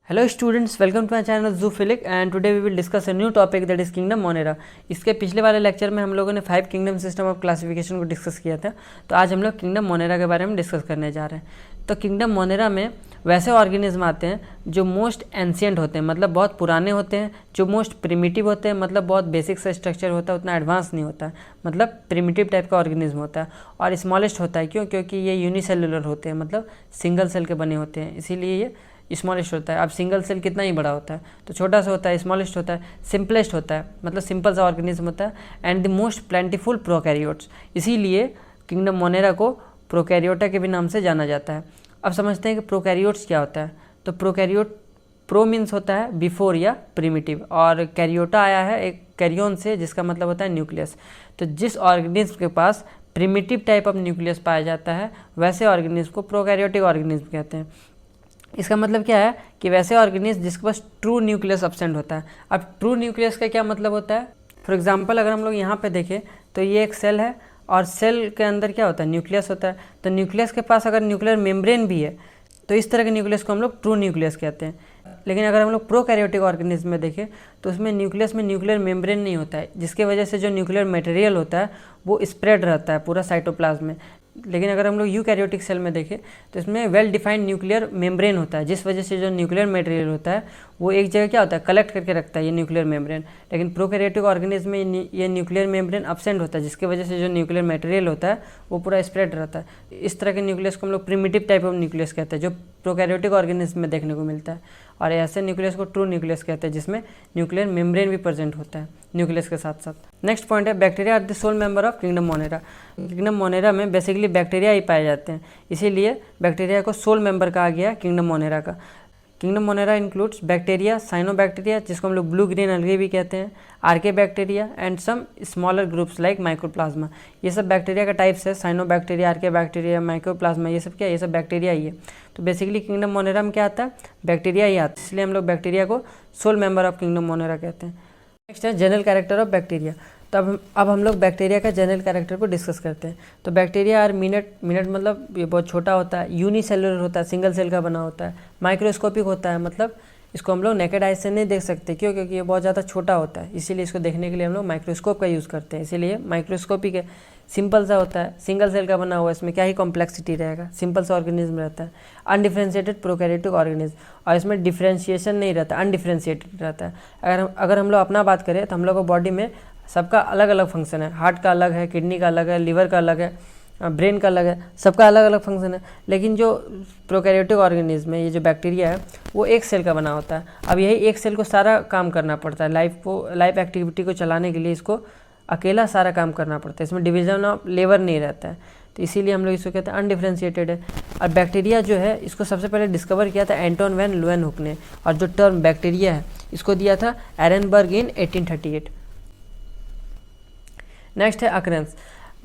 Hello students, welcome to my channel zoophilic and today we will discuss a new topic that is kingdom Monera. इसके पिछले वाले lecture में हम लोगों ने 5 किंगडम सिस्टम ऑफ क्लासिफिकेशन को डिस्कस किया था। तो आज हम लोग किंगडम मोनेरा के बारे में डिस्कस करने जा रहे हैं। तो किंगडम मोनेरा में वैसे ऑर्गेनिज्म आते हैं जो मोस्ट एंशियंट होते हैं, मतलब बहुत पुराने होते हैं, जो मोस्ट प्रिमिटिव होते हैं, मतलब बहुत बेसिक सा स्ट्रक्चर होता है, उतना एडवांस नहीं होता है, मतलब प्रिमिटिव टाइप का ऑर्गेनिज्म होता है। और स्मॉलेस्ट होता है, क्योंकि ये यूनिसेलुलर होते हैं, मतलब सिंगल सेल के बने होते हैं, इसीलिए ये स्मॉलेस्ट होता है। अब सिंगल सेल कितना ही बड़ा होता है, तो छोटा सा होता है, स्मॉलेस्ट होता है, सिंपलेस्ट होता है, मतलब सिंपल सा ऑर्गेनिज्म होता है, and the most plentiful prokaryotes. इसीलिए किंगडम मोनेरा को प्रोकैरियोटा के भी नाम से जाना जाता है। अब समझते हैं कि प्रोकैरियोट्स क्या होता है। तो प्रोकैरियोट, प्रो मीन्स होता है बिफोर या प्रिमिटिव, और कैरियोटा आया है एक कैरियोन से, जिसका मतलब होता है न्यूक्लियस। तो जिस ऑर्गेनिज्म के पास प्रिमिटिव टाइप ऑफ न्यूक्लियस पाया जाता है, वैसे ऑर्गेनिज्म को प्रोकैरियोटिक ऑर्गेनिज्म कहते हैं। इसका मतलब क्या है कि वैसे ऑर्गेनिज्म जिसके पास ट्रू न्यूक्लियस एब्सेंट होता है। अब ट्रू न्यूक्लियस का क्या मतलब होता है? फॉर एग्जांपल अगर हम लोग यहाँ पे देखें तो ये एक सेल है, और सेल के अंदर क्या होता है? न्यूक्लियस होता है। तो न्यूक्लियस के पास अगर न्यूक्लियर मेम्ब्रेन भी है, तो इस तरह के न्यूक्लियस को हम लोग ट्रू न्यूक्लियस कहते हैं। लेकिन अगर हम लोग प्रोकैरियोटिक ऑर्गेनिज्म में देखें तो उसमें न्यूक्लियस में न्यूक्लियर मेम्ब्रेन नहीं होता है, जिसकी वजह से जो न्यूक्लियर मटेरियल होता है वो स्प्रेड रहता है पूरा साइटोप्लाज्म में। लेकिन अगर हम लोग यूकैरियोटिक सेल में देखें तो इसमें वेल डिफाइंड न्यूक्लियर मेम्ब्रेन होता है, जिस वजह से जो न्यूक्लियर मटेरियल होता है वो एक जगह क्या होता है? कलेक्ट करके रखता है ये न्यूक्लियर मेम्ब्रेन। लेकिन प्रोकैरियोटिक ऑर्गेनिज्म में ये न्यूक्लियर मेम्ब्रेन एब्सेंट होता है, जिसकी वजह से जो न्यूक्लियर मटेरियल होता है वो पूरा स्प्रेड रहता है। इस तरह के न्यूक्लियस को हम लोग प्रिमिटिव टाइप ऑफ न्यूक्लियस कहते हैं, जो प्रोकैरियोटिक ऑर्गेनिज्म में देखने को मिलता है। और ऐसे न्यूक्लियस को ट्रू न्यूक्लियस कहते हैं, जिसमें न्यूक्लियर मेम्ब्रेन भी प्रेजेंट होता है न्यूक्लियस के साथ साथ। नेक्स्ट पॉइंट है bacteria are the sole member of kingdom Monera. Kingdom Monera में बेसिकली बैक्टीरिया ही पाए जाते हैं, इसीलिए बैक्टीरिया को सोल मेंबर कहा गया किंगडम मोनेरा का। Kingdom Monera includes bacteria, cyanobacteria जिसको हम लोग ब्लू ग्रीन अलगे भी कहते हैं, archaebacteria and some smaller groups like mycoplasma. ये सब बैक्टीरिया का टाइप्स है, साइनोबैक्टीरिया, आर्के बैक्टीरिया, माइक्रोप्लाज्मा, ये सब क्या है? ये सब बैक्टीरिया ही है। तो बेसिकली किंगडम मोनेरा में क्या आता है? बैक्टीरिया ही आता है, इसलिए हम लोग बैक्टीरिया को soul member of kingdom Monera कहते हैं। नेक्स्ट है जनरल कैरेक्टर ऑफ बैक्टीरिया। तो अब हम लोग बैक्टीरिया का जनरल कैरेक्टर को डिस्कस करते हैं। तो बैक्टीरिया आर मिनट मतलब ये बहुत छोटा होता है, यूनिसेलुलर होता है, सिंगल सेल का बना होता है, माइक्रोस्कोपिक होता है, मतलब इसको हम लोग नेकेड आई से नहीं देख सकते। क्यों? क्योंकि ये बहुत ज़्यादा छोटा होता है, इसीलिए इसको देखने के लिए हम लोग माइक्रोस्कोप का यूज़ करते हैं, इसीलिए माइक्रोस्कोपिक है। सिंपल सा होता है, सिंगल सेल का बना हुआ है, इसमें क्या ही कॉम्प्लेक्सिटी रहेगा, सिंपल सा ऑर्गेनिज्म रहता है। अनडिफ्रेंशिएटेड प्रोकैरियोटिक ऑर्गेनिज्म, और इसमें डिफ्रेंशिएशन नहीं रहता, अनडिफ्रेंशिएटेड रहता है। अगर हम लोग अपना बात करें तो हम लोग को बॉडी में सबका अलग अलग फंक्शन है। हार्ट का अलग है, किडनी का अलग है, लीवर का अलग है, ब्रेन का अलग है, सबका अलग अलग फंक्शन है। लेकिन जो प्रोकैरियोटिक ऑर्गेनिज्म है, ये जो बैक्टीरिया है, वो एक सेल का बना होता है। अब यही एक सेल को सारा काम करना पड़ता है, लाइफ एक्टिविटी को चलाने के लिए इसको अकेला सारा काम करना पड़ता है, इसमें डिवीजन ऑफ लेबर नहीं रहता है। तो इसीलिए हम लोग इसको कहते हैं अनडिफ्रेंशिएटेड है। और बैक्टीरिया जो है, इसको सबसे पहले डिस्कवर किया था एंटोन वैन ल्यूवेनहुक ने, और जो टर्म बैक्टीरिया है इसको दिया था एरेनबर्ग इन 1838। नेक्स्ट है अकरेंस,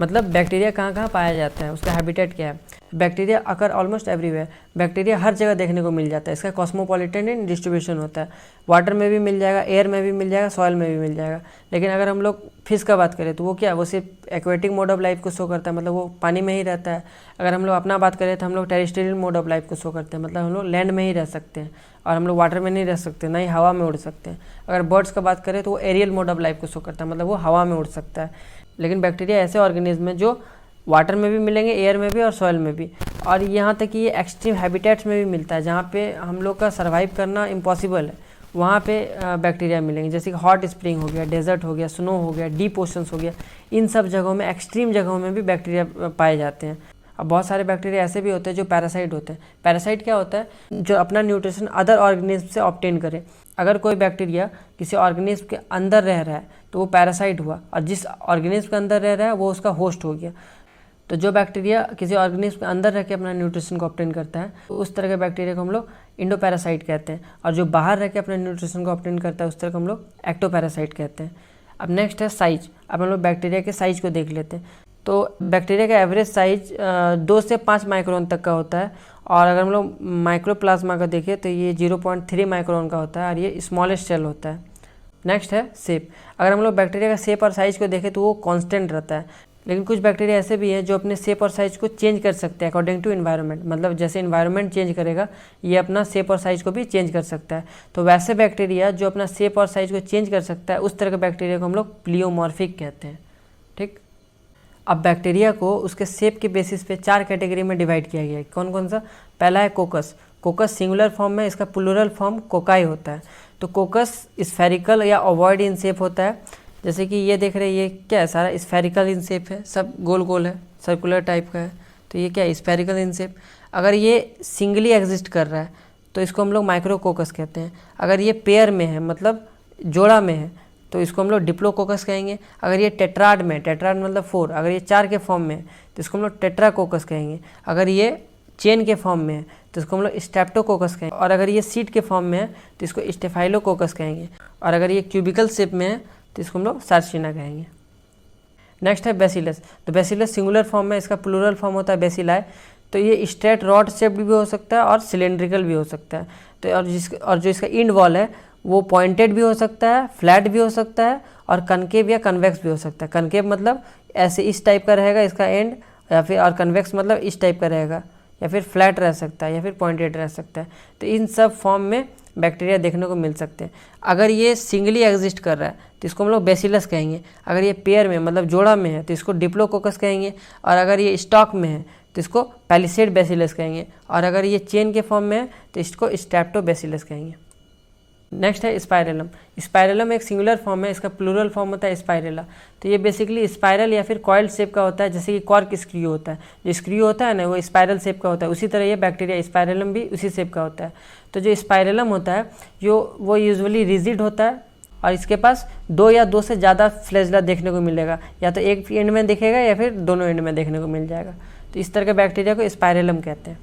मतलब बैक्टीरिया कहाँ कहाँ पाया जाता है, उसका हैबिटेट क्या है। बैक्टीरिया अकर ऑलमोस्ट एवरीवेयर, बैक्टीरिया हर जगह देखने को मिल जाता है। इसका कॉस्मोपॉलिटन इन डिस्ट्रीब्यूशन होता है, वाटर में भी मिल जाएगा, एयर में भी मिल जाएगा, सॉइल में भी मिल जाएगा। लेकिन अगर हम लोग फिश का बात करें तो वो क्या, वो सिर्फ एक्वेटिक मोड ऑफ लाइफ को शो करता है, मतलब वो पानी में ही रहता है। अगर हम लोग अपना बात करें तो हम लोग टेरेस्ट्रियल मोड ऑफ लाइफ को शो करते हैं, मतलब हम लोग लैंड में ही रह सकते हैं, और हम लोग वाटर में नहीं रह सकते, ना ही हवा में उड़ सकते हैं। अगर बर्ड्स का बात करें तो वो एरियल मोड ऑफ लाइफ को शो करता है, मतलब वो हवा में उड़ सकता है। लेकिन बैक्टीरिया ऐसे ऑर्गेनिज्म है जो वाटर में भी मिलेंगे, एयर में भी और सॉइल में भी, और यहाँ तक कि ये एक्सट्रीम हैबिटेट्स में भी मिलता है, जहाँ पे हम लोग का सर्वाइव करना इम्पॉसिबल है, वहाँ पे बैक्टीरिया मिलेंगे। जैसे कि हॉट स्प्रिंग हो गया, डेजर्ट हो गया, स्नो हो गया, डीप ओशंस हो गया, इन सब जगहों में, एक्सट्रीम जगहों में भी बैक्टीरिया पाए जाते हैं। अब बहुत सारे बैक्टीरिया ऐसे भी होते हैं जो पैरासाइट होते हैं। पैरासाइट क्या होता है? जो अपना न्यूट्रिशन अदर ऑर्गेनिज्म से ऑब्टेन करे। अगर कोई बैक्टीरिया किसी ऑर्गेनिज्म के अंदर रह रहा है तो वो पैरासाइट हुआ, और जिस ऑर्गेनिज्म के अंदर रह रहा है वो उसका होस्ट हो गया। तो जो बैक्टीरिया किसी ऑर्गेनिज्म के अंदर रह के अपना न्यूट्रिशन को ऑब्टेन करता है, तो उस तरह के बैक्टीरिया को हम लोग इंडोपैरासाइट कहते हैं, और जो बाहर रह के अपना न्यूट्रिशन को ऑब्टेन करता है उस तरह को हम लोग एक्टोपैरासाइट कहते हैं। अब नेक्स्ट है साइज। अब हम लोग बैक्टीरिया के साइज को देख लेते हैं। तो बैक्टीरिया का एवरेज साइज 2 से 5 माइक्रोन तक का होता है, और अगर हम लोग माइक्रोप्लाज्मा का देखें तो ये 0.3 माइक्रोन का होता है, और ये स्मॉलेस्ट सेल होता है। नेक्स्ट है शेप। अगर हम लोग बैक्टीरिया का शेप और साइज को देखें तो वो कांस्टेंट रहता है, लेकिन कुछ बैक्टीरिया ऐसे भी हैं जो अपने शेप और साइज को चेंज कर सकते हैं अकॉर्डिंग टू इन्वायरमेंट, मतलब जैसे इन्वायरमेंट चेंज करेगा ये अपना शेप और साइज को भी चेंज कर सकता है। तो वैसे बैक्टीरिया जो अपना शेप और साइज को चेंज कर सकता है उस तरह के बैक्टीरिया को हम लोग प्लियोमॉर्फिक कहते हैं। ठीक, अब बैक्टीरिया को उसके शेप के बेसिस पे 4 कैटेगरी में डिवाइड किया गया है। कौन कौन सा? पहला है कोकस। कोकस सिंगुलर फॉर्म में, इसका प्लूरल फॉर्म कोकाई होता है। तो कोकस स्फेरिकल या ओवॉइड इन शेप होता है। जैसे कि ये देख रहे हैं, ये क्या है, सारा स्फेरिकल इन शेप है, सब गोल गोल है, सर्कुलर टाइप का है। तो ये क्या है? Spherical in shape. अगर ये सिंगली एग्जिस्ट कर रहा है तो इसको हम लोग माइक्रोकोकस कहते हैं। अगर ये पेयर में है, मतलब जोड़ा में है, तो इसको हम लोग डिप्लोकोकस कहेंगे। अगर ये टेट्राड में, टेट्राड मतलब 4, अगर ये 4 के फॉर्म में है तो इसको हम लोग टेट्राकोकस कहेंगे। अगर ये चेन के फॉर्म में है तो इसको हम लोग स्टेप्टोकोकस कहेंगे। और अगर ये सीट के फॉर्म में है तो इसको स्टेफाइलोकोकस कहेंगे। और अगर ये क्यूबिकल शेप में है तो इसको हम लोग सार्सिना कहेंगे। नेक्स्ट है बेसिलस। तो बेसिलस सिंगुलर फॉर्म में, इसका प्लूरल फॉर्म होता है बेसिलाई। तो ये स्ट्रेट रॉड शेप्ड भी हो सकता है और सिलेंड्रिकल भी हो सकता है। तो और जो इसका इंड वॉल है वो पॉइंटेड भी हो सकता है, फ्लैट भी हो सकता है और कनकेव या कन्वेक्स भी हो सकता है। कनकेव मतलब ऐसे इस टाइप का रहेगा इसका एंड, या फिर और कन्वेक्स मतलब इस टाइप का रहेगा, या फिर फ्लैट रह सकता है या फिर पॉइंटेड रह सकता है। तो इन सब फॉर्म में बैक्टीरिया देखने को मिल सकते हैं। अगर ये सिंगली एग्जिस्ट कर रहा है तो इसको हम लोग बेसिलस कहेंगे। अगर ये पेयर में मतलब जोड़ा में है तो इसको डिप्लोकोकस कहेंगे। और अगर ये स्टॉक में है तो इसको पैलिसेड बेसिलस कहेंगे। और अगर ये चेन के फॉर्म में है तो इसको स्टेप्टो बेसिलस कहेंगे। नेक्स्ट है स्पाइरेलम। स्पाइरेलम एक सिंगुलर फॉर्म है, इसका प्लूरल फॉर्म होता है स्पाइरेला। तो ये बेसिकली स्पाइरल या फिर कॉइल्ड शेप का होता है, जैसे कि कॉर्क स्क्रू होता है। जो स्क्रू होता है ना वो स्पाइरल शेप का होता है, उसी तरह ये बैक्टीरिया स्पाइरेलम भी उसी शेप का होता है। तो जो स्पाइरेलम होता है वो यूजुअली रिजिड होता है और इसके पास 2 या 2 से ज़्यादा फ्लैजला देखने को मिलेगा, या तो एक एंड में दिखेगा या फिर दोनों एंड में देखने को मिल जाएगा। तो इस तरह के बैक्टीरिया को स्पाइरेलम कहते हैं।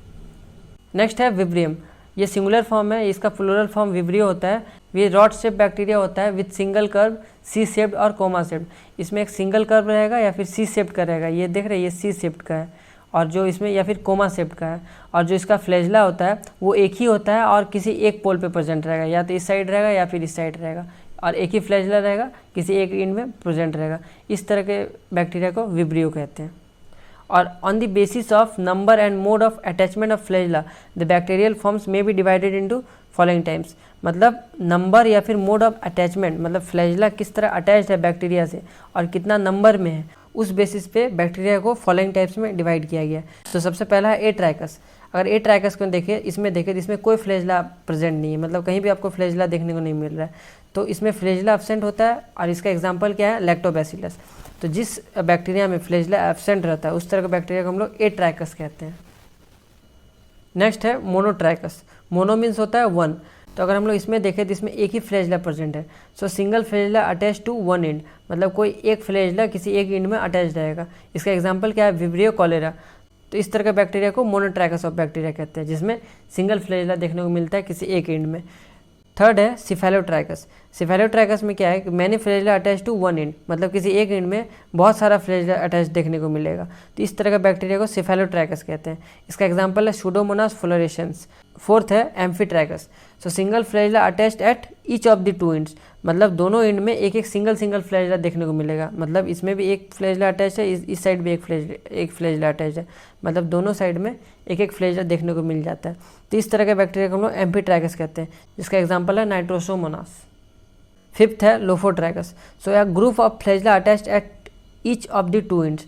नेक्स्ट है विब्रियम। ये सिंगुलर फॉर्म है, इसका प्लूरल फॉर्म विब्रियो होता है। ये रॉड शेप बैक्टीरिया होता है with single curve, C shaped और कोमा शेप्ड। इसमें एक सिंगल कर्व रहेगा या फिर सी शेप्ड का रहेगा। ये देख रहे हैं, ये सी शेप्ड का है, और जो इसमें या फिर कोमा शेप्ड का है। और जो इसका फ्लैजला होता है वो एक ही होता है और किसी एक पोल पे प्रेजेंट रहेगा, या तो इस साइड रहेगा या फिर इस साइड रहेगा, और एक ही फ्लैजला रहेगा, किसी एक एंड में प्रेजेंट रहेगा। इस तरह के बैक्टीरिया को विब्रियो कहते हैं। और on the basis of number and mode of attachment of flagella the bacterial forms में be divided into following types. मतलब नंबर या फिर मोड ऑफ अटैचमेंट, मतलब फ्लैजला किस तरह अटैच्ड है बैक्टीरिया से और कितना नंबर में है, उस बेसिस पे बैक्टीरिया को फॉलोइंग टाइप्स में डिवाइड किया गया। तो सबसे पहला है ए ट्राइकस। अगर ए ट्राइकस को देखिए, इसमें देखिए तो इसमें कोई फ्लैजला प्रेजेंट नहीं है, मतलब कहीं भी आपको फ्लैजला देखने को नहीं मिल रहा है। तो इसमें फ्लैजला एब्सेंट होता है, और इसका एग्जांपल क्या है? लैक्टोबैसिलस। तो जिस बैक्टीरिया में फ्लैजला एब्सेंट रहता है उस तरह के बैक्टीरिया को हम लोग ए ट्राइकस कहते हैं। नेक्स्ट है मोनोट्राइकस। मोनो मीन्स होता है 1। तो अगर हम लोग इसमें देखें तो इसमें एक ही फ्लैजला प्रेजेंट है। So single flagella attach to 1 end, मतलब कोई एक फ्लैजला किसी एक एंड में अटैच रहेगा। इसका एग्जांपल क्या है? Vibrio cholera. तो इस तरह के बैक्टीरिया को मोनोट्राइकस ऑफ बैक्टीरिया कहते हैं, जिसमें सिंगल फ्लैजला देखने को मिलता है किसी एक एंड में। थर्ड है सिफेलोट्राइकस। सिफेलोट्राइकस में क्या है कि many flagella attach to 1 end, मतलब किसी एक एंड में बहुत सारा फ्लैजला अटैच देखने को मिलेगा। तो इस तरह का बैक्टीरिया को सिफेलोट्राइकस कहते हैं। इसका एग्जांपल है सूडोमोनास फ्लोरेसेंस। फोर्थ है amphitrichous. So single flagella attached at each of the 2 ends, मतलब दोनों एंड में एक एक सिंगल फ्लैजला देखने को मिलेगा। मतलब इसमें भी एक फ्लैजला अटैच है, इस साइड भी एक फ्लैजला अटैच है, मतलब दोनों साइड में एक एक फ्लैजला देखने को मिल जाता है। तो इस तरह के बैक्टीरिया को हम लोग एम्फीट्राइकस कहते हैं, जिसका एग्जांपल है नाइट्रोसोमोनास। फिफ्थ है lophotrichous. So a group of flagella attached at each of the 2 ends.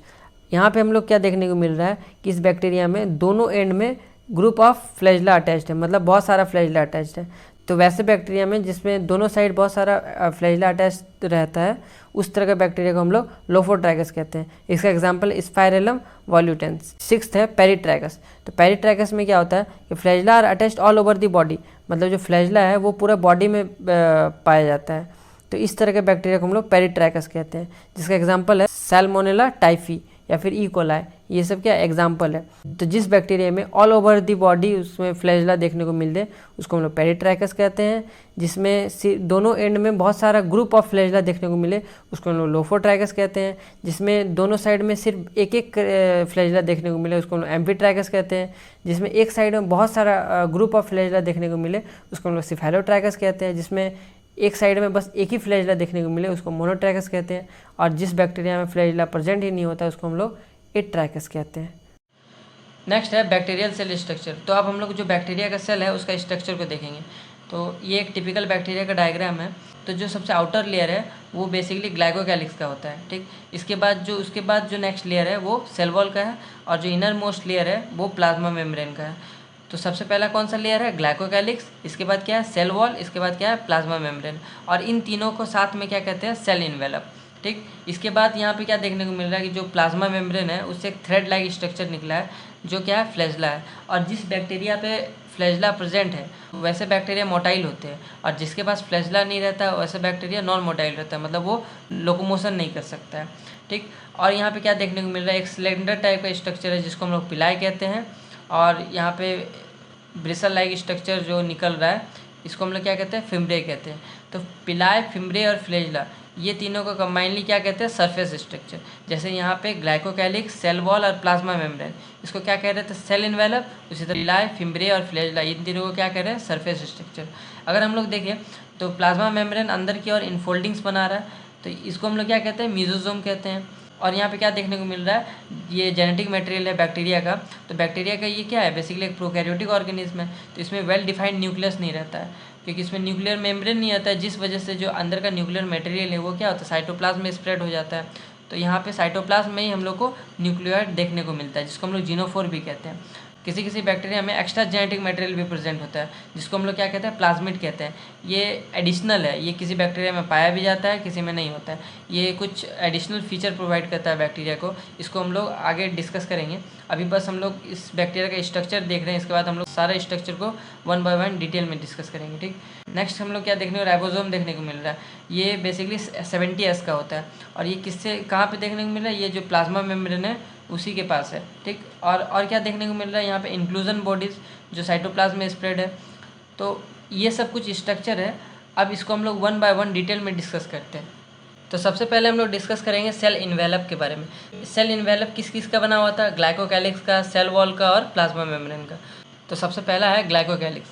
यहाँ पे हम लोग क्या देखने को मिल रहा है कि इस बैक्टीरिया में दोनों एंड में ग्रुप ऑफ फ्लैजला अटैच्ड है, मतलब बहुत सारा फ्लैजला अटैच्ड है। तो वैसे बैक्टीरिया में जिसमें दोनों साइड बहुत सारा फ्लैजला अटैच्ड रहता है, उस तरह के बैक्टीरिया को हम लोग लोफोट्राइकस कहते हैं। इसका एग्जांपल स्पाइरेलम वॉल्यूटेंस। सिक्स्थ है पेरिट्राइकस। तो पेरिट्राइकस में क्या होता है कि flagella are attached all over the body, मतलब जो फ्लैजला है वो पूरा बॉडी में पाया जाता है। तो इस तरह के बैक्टीरिया को हम लोग पेरिट्राइकस कहते हैं, जिसका एग्जांपल है सैल्मोनेला टाइफी या फिर ई कोलाई। ये सब क्या एग्जांपल है। तो जिस बैक्टीरिया में ऑल ओवर दी बॉडी उसमें फ्लैजला देखने को मिलते उसको हम लोग पेरिट्राइकस कहते हैं। जिसमें दोनों एंड में बहुत सारा ग्रुप ऑफ फ्लैजला देखने को मिले उसको हम लोग लोफोट्राइकस कहते हैं। जिसमें दोनों साइड में सिर्फ एक एक फ्लैजला देखने को मिले उसको हम लोग एम्फीट्राइकस कहते हैं। जिसमें एक साइड में बहुत सारा ग्रुप ऑफ फ्लैजला देखने को मिले उसको हम लोग सिफेलोट्राइकस कहते हैं। जिसमें एक साइड में बस एक ही फ्लैजेला देखने को मिले उसको मोनोट्रैकस कहते हैं, और जिस बैक्टीरिया में फ्लैजेला प्रेजेंट ही नहीं होता उसको हम लोग एट्रैकस कहते हैं। नेक्स्ट है बैक्टीरियल सेल स्ट्रक्चर। तो अब हम लोग जो बैक्टीरिया का सेल है उसका स्ट्रक्चर को देखेंगे। तो ये एक टिपिकल बैक्टीरिया का डायग्राम है। तो जो सबसे आउटर लेयर है वो बेसिकली ग्लाइकोकैलिक्स का होता है, ठीक। उसके बाद जो नेक्स्ट लेयर है वो सेल वॉल का है, और जो इनर मोस्ट लेयर है वो प्लाज्मा मेम्ब्रेन का है। तो सबसे पहला कौन सा लेयर है? ग्लाइकोकैलिक्स, इसके बाद क्या है? सेल वॉल, इसके बाद क्या है? प्लाज्मा मेम्ब्रेन, और इन तीनों को साथ में क्या कहते हैं? सेल इन्वेलप, ठीक। इसके बाद यहाँ पे क्या देखने को मिल रहा है कि जो प्लाज्मा मेम्ब्रेन है उससे एक थ्रेड लाइक स्ट्रक्चर निकला है जो क्या है? फ्लैजेला है। और जिस बैक्टीरिया पे फ्लैजेला प्रेजेंट है वैसे बैक्टीरिया मोटाइल होते हैं, और जिसके पास फ्लैजेला नहीं रहता है वैसे बैक्टीरिया नॉन मोटाइल रहता है, मतलब वो लोकोमोशन नहीं कर सकता है, ठीक। और यहाँ पे क्या देखने को मिल रहा है? एक सिलेंडर टाइप का स्ट्रक्चर है जिसको हम लोग पिलाई कहते हैं, और यहाँ पे ब्रिसल लाइक स्ट्रक्चर जो निकल रहा है इसको हम लोग क्या कहते हैं? फिम्ब्रे कहते हैं। तो पिलाई, फिम्ब्रे और फ्लैजेला ये तीनों को कंबाइनली क्या कहते हैं? Surface structure. जैसे यहाँ पे ग्लाइकोकैलिक्स, सेल वॉल और प्लाज्मा मेम्ब्रेन, इसको क्या कह रहे थे? Cell envelope. उसी तरह पिलाई, फिम्ब्रे और फ्लैजेला इन तीनों को क्या कह रहे हैं? Surface structure. अगर हम लोग देखें तो प्लाज्मा मेम्ब्रेन अंदर की ओर इनफोल्डिंग्स बना रहा है, तो इसको हम लोग क्या कहते हैं? मीजोजोम कहते हैं। और यहाँ पे क्या देखने को मिल रहा है? ये जेनेटिक मटेरियल है बैक्टीरिया का। तो बैक्टीरिया का ये क्या है? बेसिकली एक प्रोकैरियोटिक ऑर्गेनिज्म है, तो इसमें वेल डिफाइंड न्यूक्लियस नहीं रहता है, क्योंकि इसमें न्यूक्लियर मेम्ब्रेन नहीं आता है, जिस वजह से जो अंदर का न्यूक्लियर मटेरियल है वो क्या होता है? साइटोप्लाज्म में स्प्रेड हो जाता है। तो यहाँ पे साइटोप्लाज्म में ही हम लोग को न्यूक्लियोइड देखने को मिलता है, जिसको हम लोग जीनोफोर भी कहते हैं। किसी किसी बैक्टीरिया में एक्स्ट्रा जेनेटिक मटेरियल भी प्रेजेंट होता है, जिसको हम लोग क्या कहते हैं? प्लाज्मिड कहते हैं। ये एडिशनल है, ये किसी बैक्टीरिया में पाया भी जाता है, किसी में नहीं होता है। ये कुछ एडिशनल फीचर प्रोवाइड करता है बैक्टीरिया को, इसको हम लोग आगे डिस्कस करेंगे। अभी बस हम लोग इस बैक्टीरिया का स्ट्रक्चर देख रहे हैं, इसके बाद हम लोग सारे स्ट्रक्चर को वन बाय वन डिटेल में डिस्कस करेंगे, ठीक। नेक्स्ट हम लोग क्या देखने को? राइबोसोम देखने को मिल रहा है। ये बेसिकली 70S का होता है, और ये किससे कहाँ पे देखने को मिल रहा है? ये जो प्लाज्मा मेम्ब्रेन है उसी के पास है, ठीक। और क्या देखने को मिल रहा है? यहाँ पे इंक्लूजन बॉडीज़ जो साइटोप्लाज्म में स्प्रेड है। तो ये सब कुछ स्ट्रक्चर है। अब इसको हम लोग वन बाय वन डिटेल में डिस्कस करते हैं। तो सबसे पहले हम लोग डिस्कस करेंगे सेल इन्वेलप के बारे में। सेल इन्वेलप किस किस का बना हुआ था? ग्लाइकोकैलिक्स का, सेल वॉल का और प्लाज्मा मेम्ब्रेन का। तो सबसे पहला है glycocalyx.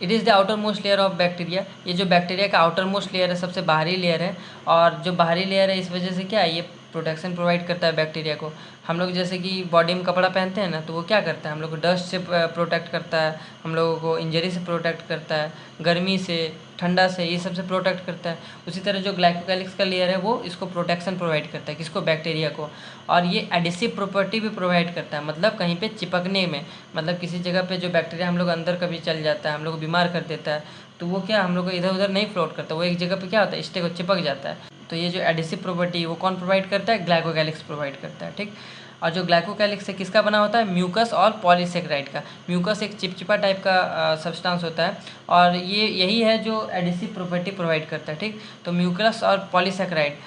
It is the outer most layer of bacteria. ये जो बैक्टीरिया का आउटर मोस्ट लेयर है, सबसे बाहरी लेयर है, और जो बाहरी लेयर है इस वजह से क्या है? ये प्रोटेक्शन प्रोवाइड करता है बैक्टीरिया को। हम लोग जैसे कि बॉडी में कपड़ा पहनते हैं ना, तो वो क्या करता है? हम लोग को डस्ट से प्रोटेक्ट करता है, हम लोगों को इंजरी से प्रोटेक्ट करता है, गर्मी से, ठंडा से, ये सब से प्रोटेक्ट करता है। उसी तरह जो ग्लाइकोकैलिक्स का लेयर है वो इसको प्रोटेक्शन प्रोवाइड करता है, किसको? बैक्टीरिया को। और ये एडिसिव प्रॉपर्टी भी प्रोवाइड करता है, मतलब कहीं पे चिपकने में, मतलब किसी जगह पे जो बैक्टीरिया हम लोग अंदर कभी चल जाता है, हम लोग को बीमार कर देता है, तो वो क्या हम लोग को इधर उधर नहीं फ्लोट करता, वो एक जगह पे क्या होता है? स्टे को चिपक जाता है। तो ये जो एडिसिव प्रॉपर्टी वो कौन प्रोवाइड करता है? ग्लाइकोकैलिक्स प्रोवाइड करता है, ठीक। और जो ग्लाइकोकैलिक्स है किसका बना होता है? म्यूकस और पॉलीसेकेराइड का। म्यूकस एक चिपचिपा टाइप का सब्सटेंस होता है, और ये यही है जो एडिसिव प्रॉपर्टी प्रोवाइड करता है, ठीक। तो म्यूकस और पॉलीसेकेराइड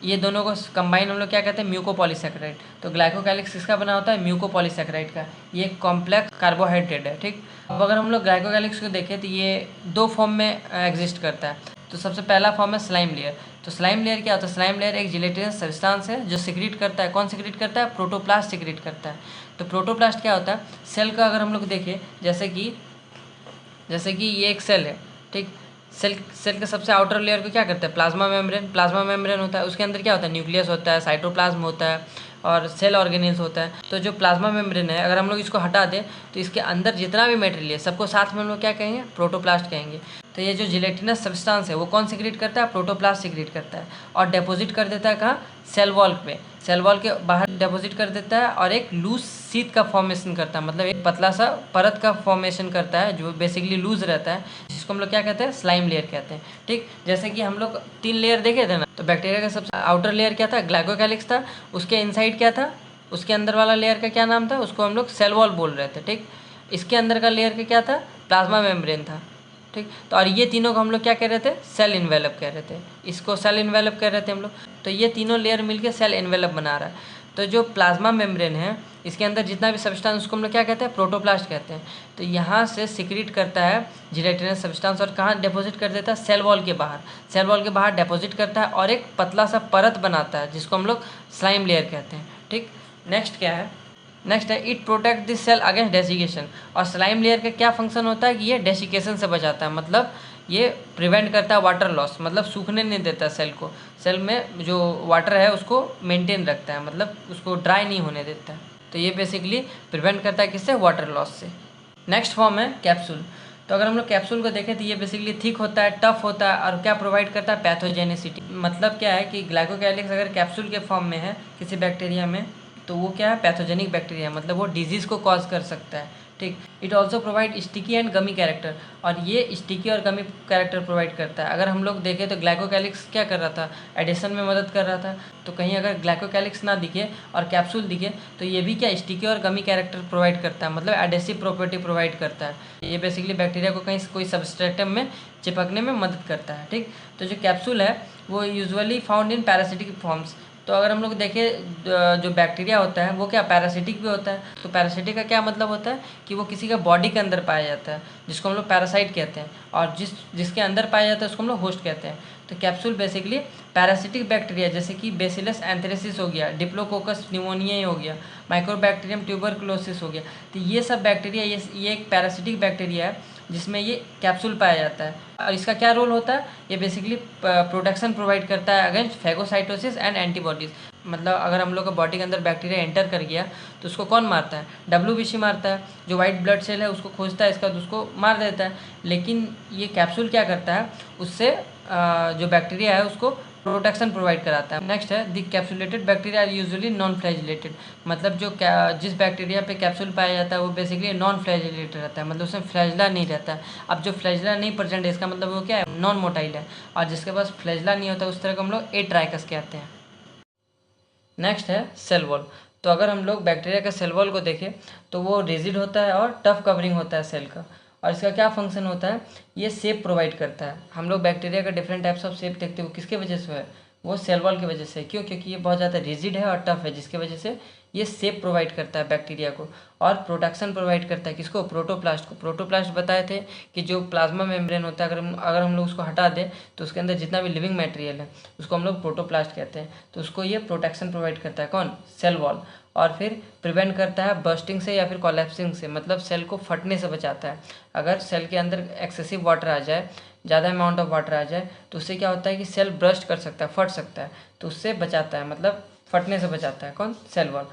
ये दोनों को कंबाइन हम लोग क्या कहते हैं? म्यूकोपॉलीसेकेराइड। तो ग्लाइकोकैलिक्स किसका बना होता है? म्यूकोपॉलीसेकेराइड का। ये एक कॉम्प्लेक्स कार्बोहाइड्रेट है, ठीक। अब अगर हम लोग ग्लाइकोकैलिक्स को देखें तो ये दो फॉर्म में एग्जिस्ट करता है। तो सबसे पहला फॉर्म है स्लाइम लेयर। तो स्लाइम लेयर क्या होता है? स्लाइम लेयर एक जिलेटिनस सब्सटेंस है जो सिक्रीट करता है। कौन सिक्रीट करता है? प्रोटोप्लास्ट सिक्रीट करता है। तो प्रोटोप्लास्ट क्या होता है? सेल का अगर हम लोग देखें, जैसे कि ये एक सेल है, ठीक। सेल के सबसे आउटर लेयर को क्या करता है? प्लाज्मा मेम्ब्रेन होता है। उसके अंदर क्या होता है? न्यूक्लियस होता है, साइटोप्लाज्म होता है, और सेल ऑर्गेनेल्स होता है। तो जो प्लाज्मा मेम्ब्रेन है अगर हम लोग इसको हटा दें तो इसके अंदर जितना भी मटेरियल है सबको साथ में हम लोग क्या कहेंगे? प्रोटोप्लास्ट कहेंगे। तो ये जो जिलेटिनस सब्सटेंस है वो कौन सिक्रीट करता है? प्रोटोप्लास्ट सिक्रीट करता है, और डिपॉजिट कर देता है कहाँ? सेल वॉल पे। सेल वॉल के बाहर डिपॉजिट कर देता है, और एक लूज शीट का फॉर्मेशन करता है, मतलब एक पतला सा परत का फॉर्मेशन करता है जो बेसिकली लूज रहता है, जिसको हम लोग क्या कहते हैं? स्लाइम लेयर कहते हैं, ठीक। जैसे कि हम लोग 3 लेयर देखे थे ना, तो बैक्टीरिया का सबसे आउटर लेयर क्या था? ग्लाइकोकैलिक्स था। उसके इनसाइड क्या था? उसके अंदर वाला लेयर का क्या नाम था? उसको हम लोग सेल वॉल बोल रहे थे, ठीक। इसके अंदर का लेयर का क्या था? प्लाज्मा मेम्ब्रेन था, ठीक। तो और ये तीनों को हम लोग क्या कह रहे थे? सेल इन्वेलप कह रहे थे। इसको सेल इन्वेलप कह रहे थे हम लोग। तो ये तीनों लेयर मिलके सेल इन्वेलप बना रहा है। तो जो प्लाज्मा मेम्ब्रेन है इसके अंदर जितना भी सब्सटेंस उसको हम लोग क्या कहते हैं? प्रोटोप्लास्ट कहते हैं। तो यहाँ से सिक्रीट करता है जिलेटिनस सब्सटेंस, और कहाँ डिपॉजिट कर देता है? सेल वॉल के बाहर। सेल वॉल के बाहर डिपॉजिट करता है और एक पतला सा परत बनाता है जिसको हम लोग स्लाइम लेयर कहते हैं, ठीक। नेक्स्ट क्या है? नेक्स्ट है it protect this cell against desiccation. और स्लाइम लेयर का क्या फंक्शन होता है कि ये डेसिकेशन से बचाता है, मतलब ये प्रिवेंट करता है वाटर लॉस, मतलब सूखने नहीं देता सेल को, सेल में जो वाटर है उसको मेंटेन रखता है, मतलब उसको ड्राई नहीं होने देता है। तो ये बेसिकली प्रिवेंट करता है किससे, वाटर लॉस से। नेक्स्ट फॉर्म है कैप्सूल। तो अगर हम लोग कैप्सूल को देखें तो ये बेसिकली थिक होता है, टफ होता है, और क्या प्रोवाइड करता है, पैथोजेनिसिटी। मतलब क्या है कि ग्लाइकोकैलिक्स अगर कैप्सूल के फॉर्म में है किसी बैक्टीरिया में, तो वो क्या है, पैथोजेनिक बैक्टीरिया, मतलब वो डिजीज़ को कॉज कर सकता है। ठीक। It also provide sticky and gummy character, और ये स्टिकी और गमी कैरेक्टर प्रोवाइड करता है। अगर हम लोग देखें तो ग्लाइकोकैलिक्स क्या कर रहा था, एडिशन में मदद कर रहा था। तो कहीं अगर ग्लाइकोकैलिक्स ना दिखे और कैप्सूल दिखे तो ये भी क्या, स्टिकी और गमी कैरेक्टर प्रोवाइड करता है, मतलब एडेसिव प्रॉपर्टी प्रोवाइड करता है। ये बेसिकली बैक्टीरिया को कहीं कोई सबस्ट्रेटम में चिपकने में मदद करता है। ठीक। तो जो कैप्सूल है वो usually found in parasitic forms. तो अगर हम लोग देखें जो बैक्टीरिया होता है वो क्या, पैरासिटिक भी होता है। तो पैरासिटिक का क्या मतलब होता है कि वो किसी का बॉडी के अंदर पाया जाता है, जिसको हम लोग पैरासाइट कहते हैं, और जिसके अंदर पाया जाता है उसको हम लोग होस्ट कहते हैं। तो कैप्सूल बेसिकली पैरासिटिक बैक्टीरिया जैसे कि बेसिलस एंथ्रेसिस हो गया, डिप्लोकोकस न्यूमोनिया हो गया, माइक्रोबैक्टीरियम ट्यूबरकुलोसिस हो गया, तो ये सब बैक्टीरिया, ये एक पैरासिटिक बैक्टीरिया है जिसमें ये कैप्सूल पाया जाता है। और इसका क्या रोल होता है, ये बेसिकली प्रोटेक्शन प्रोवाइड करता है अगेंस्ट फैगोसाइटोसिस एंड एंटीबॉडीज़। मतलब अगर हम लोग का बॉडी के अंदर बैक्टीरिया एंटर कर गया तो उसको कौन मारता है, डब्ल्यूबीसी मारता है, जो वाइट ब्लड सेल है उसको खोजता है, इसका उसको मार देता है। लेकिन ये कैप्सूल क्या करता है, उससे जो बैक्टीरिया है उसको प्रोटेक्शन प्रोवाइड कराता है। नेक्स्ट है the capsulated bacteria are usually non flagellated, मतलब जिस बैक्टीरिया पे कैप्सूल पाया जाता है वो बेसिकली नॉन फ्लैजिलेटेड रहता है, मतलब उसमें फ्लैजला नहीं रहता है। अब जो फ्लैजला नहीं प्रेजेंट है इसका मतलब वो क्या है, नॉन मोटाइल है, और जिसके पास फ्लैजला नहीं होता उस तरह को हम लोग एट्राइकस कहते हैं। नेक्स्ट है सेल वॉल। तो अगर हम लोग बैक्टीरिया का सेल वॉल को देखें तो वो रिजिड होता है और टफ कवरिंग होता है सेल का। और इसका क्या फंक्शन होता है, ये शेप प्रोवाइड करता है। हम लोग बैक्टीरिया का डिफरेंट टाइप्स ऑफ शेप देखते हो, किसके वजह से है, वो सेल वॉल की वजह से। क्यों, क्योंकि ये बहुत ज़्यादा रिजिड है और टफ है, जिसकी वजह से ये शेप प्रोवाइड करता है बैक्टीरिया को, और प्रोटेक्शन प्रोवाइड करता है किसको, प्रोटोप्लास्ट को। प्रोटोप्लास्ट बताए थे कि जो प्लाज्मा मेम्ब्रेन होता है, अगर हम लोग उसको हटा दें तो उसके अंदर जितना भी लिविंग मटेरियल है उसको हम लोग प्रोटोप्लास्ट कहते हैं। तो उसको ये प्रोटेक्शन प्रोवाइड करता है कौन, सेल वॉल। और फिर प्रिवेंट करता है बर्स्टिंग से या फिर कोलैप्सिंग से, मतलब सेल को फटने से बचाता है। अगर सेल के अंदर एक्सेसिव वाटर आ जाए, ज़्यादा अमाउंट ऑफ वाटर आ जाए, तो उससे क्या होता है कि सेल ब्रस्ट कर सकता है, फट सकता है, तो उससे बचाता है, मतलब फटने से बचाता है कौन, सेल वॉल।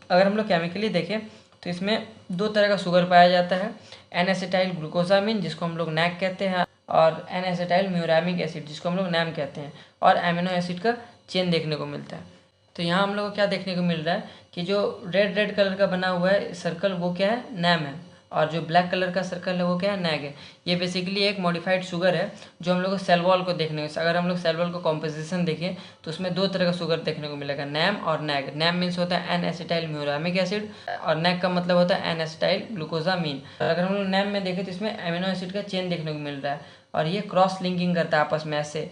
अगर हम लोग केमिकली देखें तो इसमें दो तरह का शुगर पाया जाता है, एन एसिटाइल ग्लूकोसामिन जिसको हम लोग नैक कहते हैं, और एन एसिटाइल म्यूरामिक एसिड जिसको हम लोग नैम कहते हैं, और एमिनो एसिड का चेन देखने को मिलता है। तो यहाँ हम लोग को क्या देखने को मिल रहा है कि जो रेड कलर का बना हुआ है सर्कल वो क्या है, नैम है, और जो ब्लैक कलर का सर्कल है वो क्या है, नैग है। ये बेसिकली एक मॉडिफाइड शुगर है जो हम लोग को सेल वॉल को देखने को, अगर हम लोग सेल वॉल को कॉम्पोजिशन देखें तो उसमें दो तरह का शुगर देखने को मिलेगा, नैम और नैग। नैम मीन्स होता है एन एसिटाइल म्यूरामिक एसिड, और नैग का मतलब होता है एन एसिटाइल ग्लूकोसामीन। अगर हम लोग नैम में देखें तो इसमें एमिनो एसिड का चेन देखने को मिल रहा है, और ये क्रॉस लिंकिंग करता है आपस में ऐसे,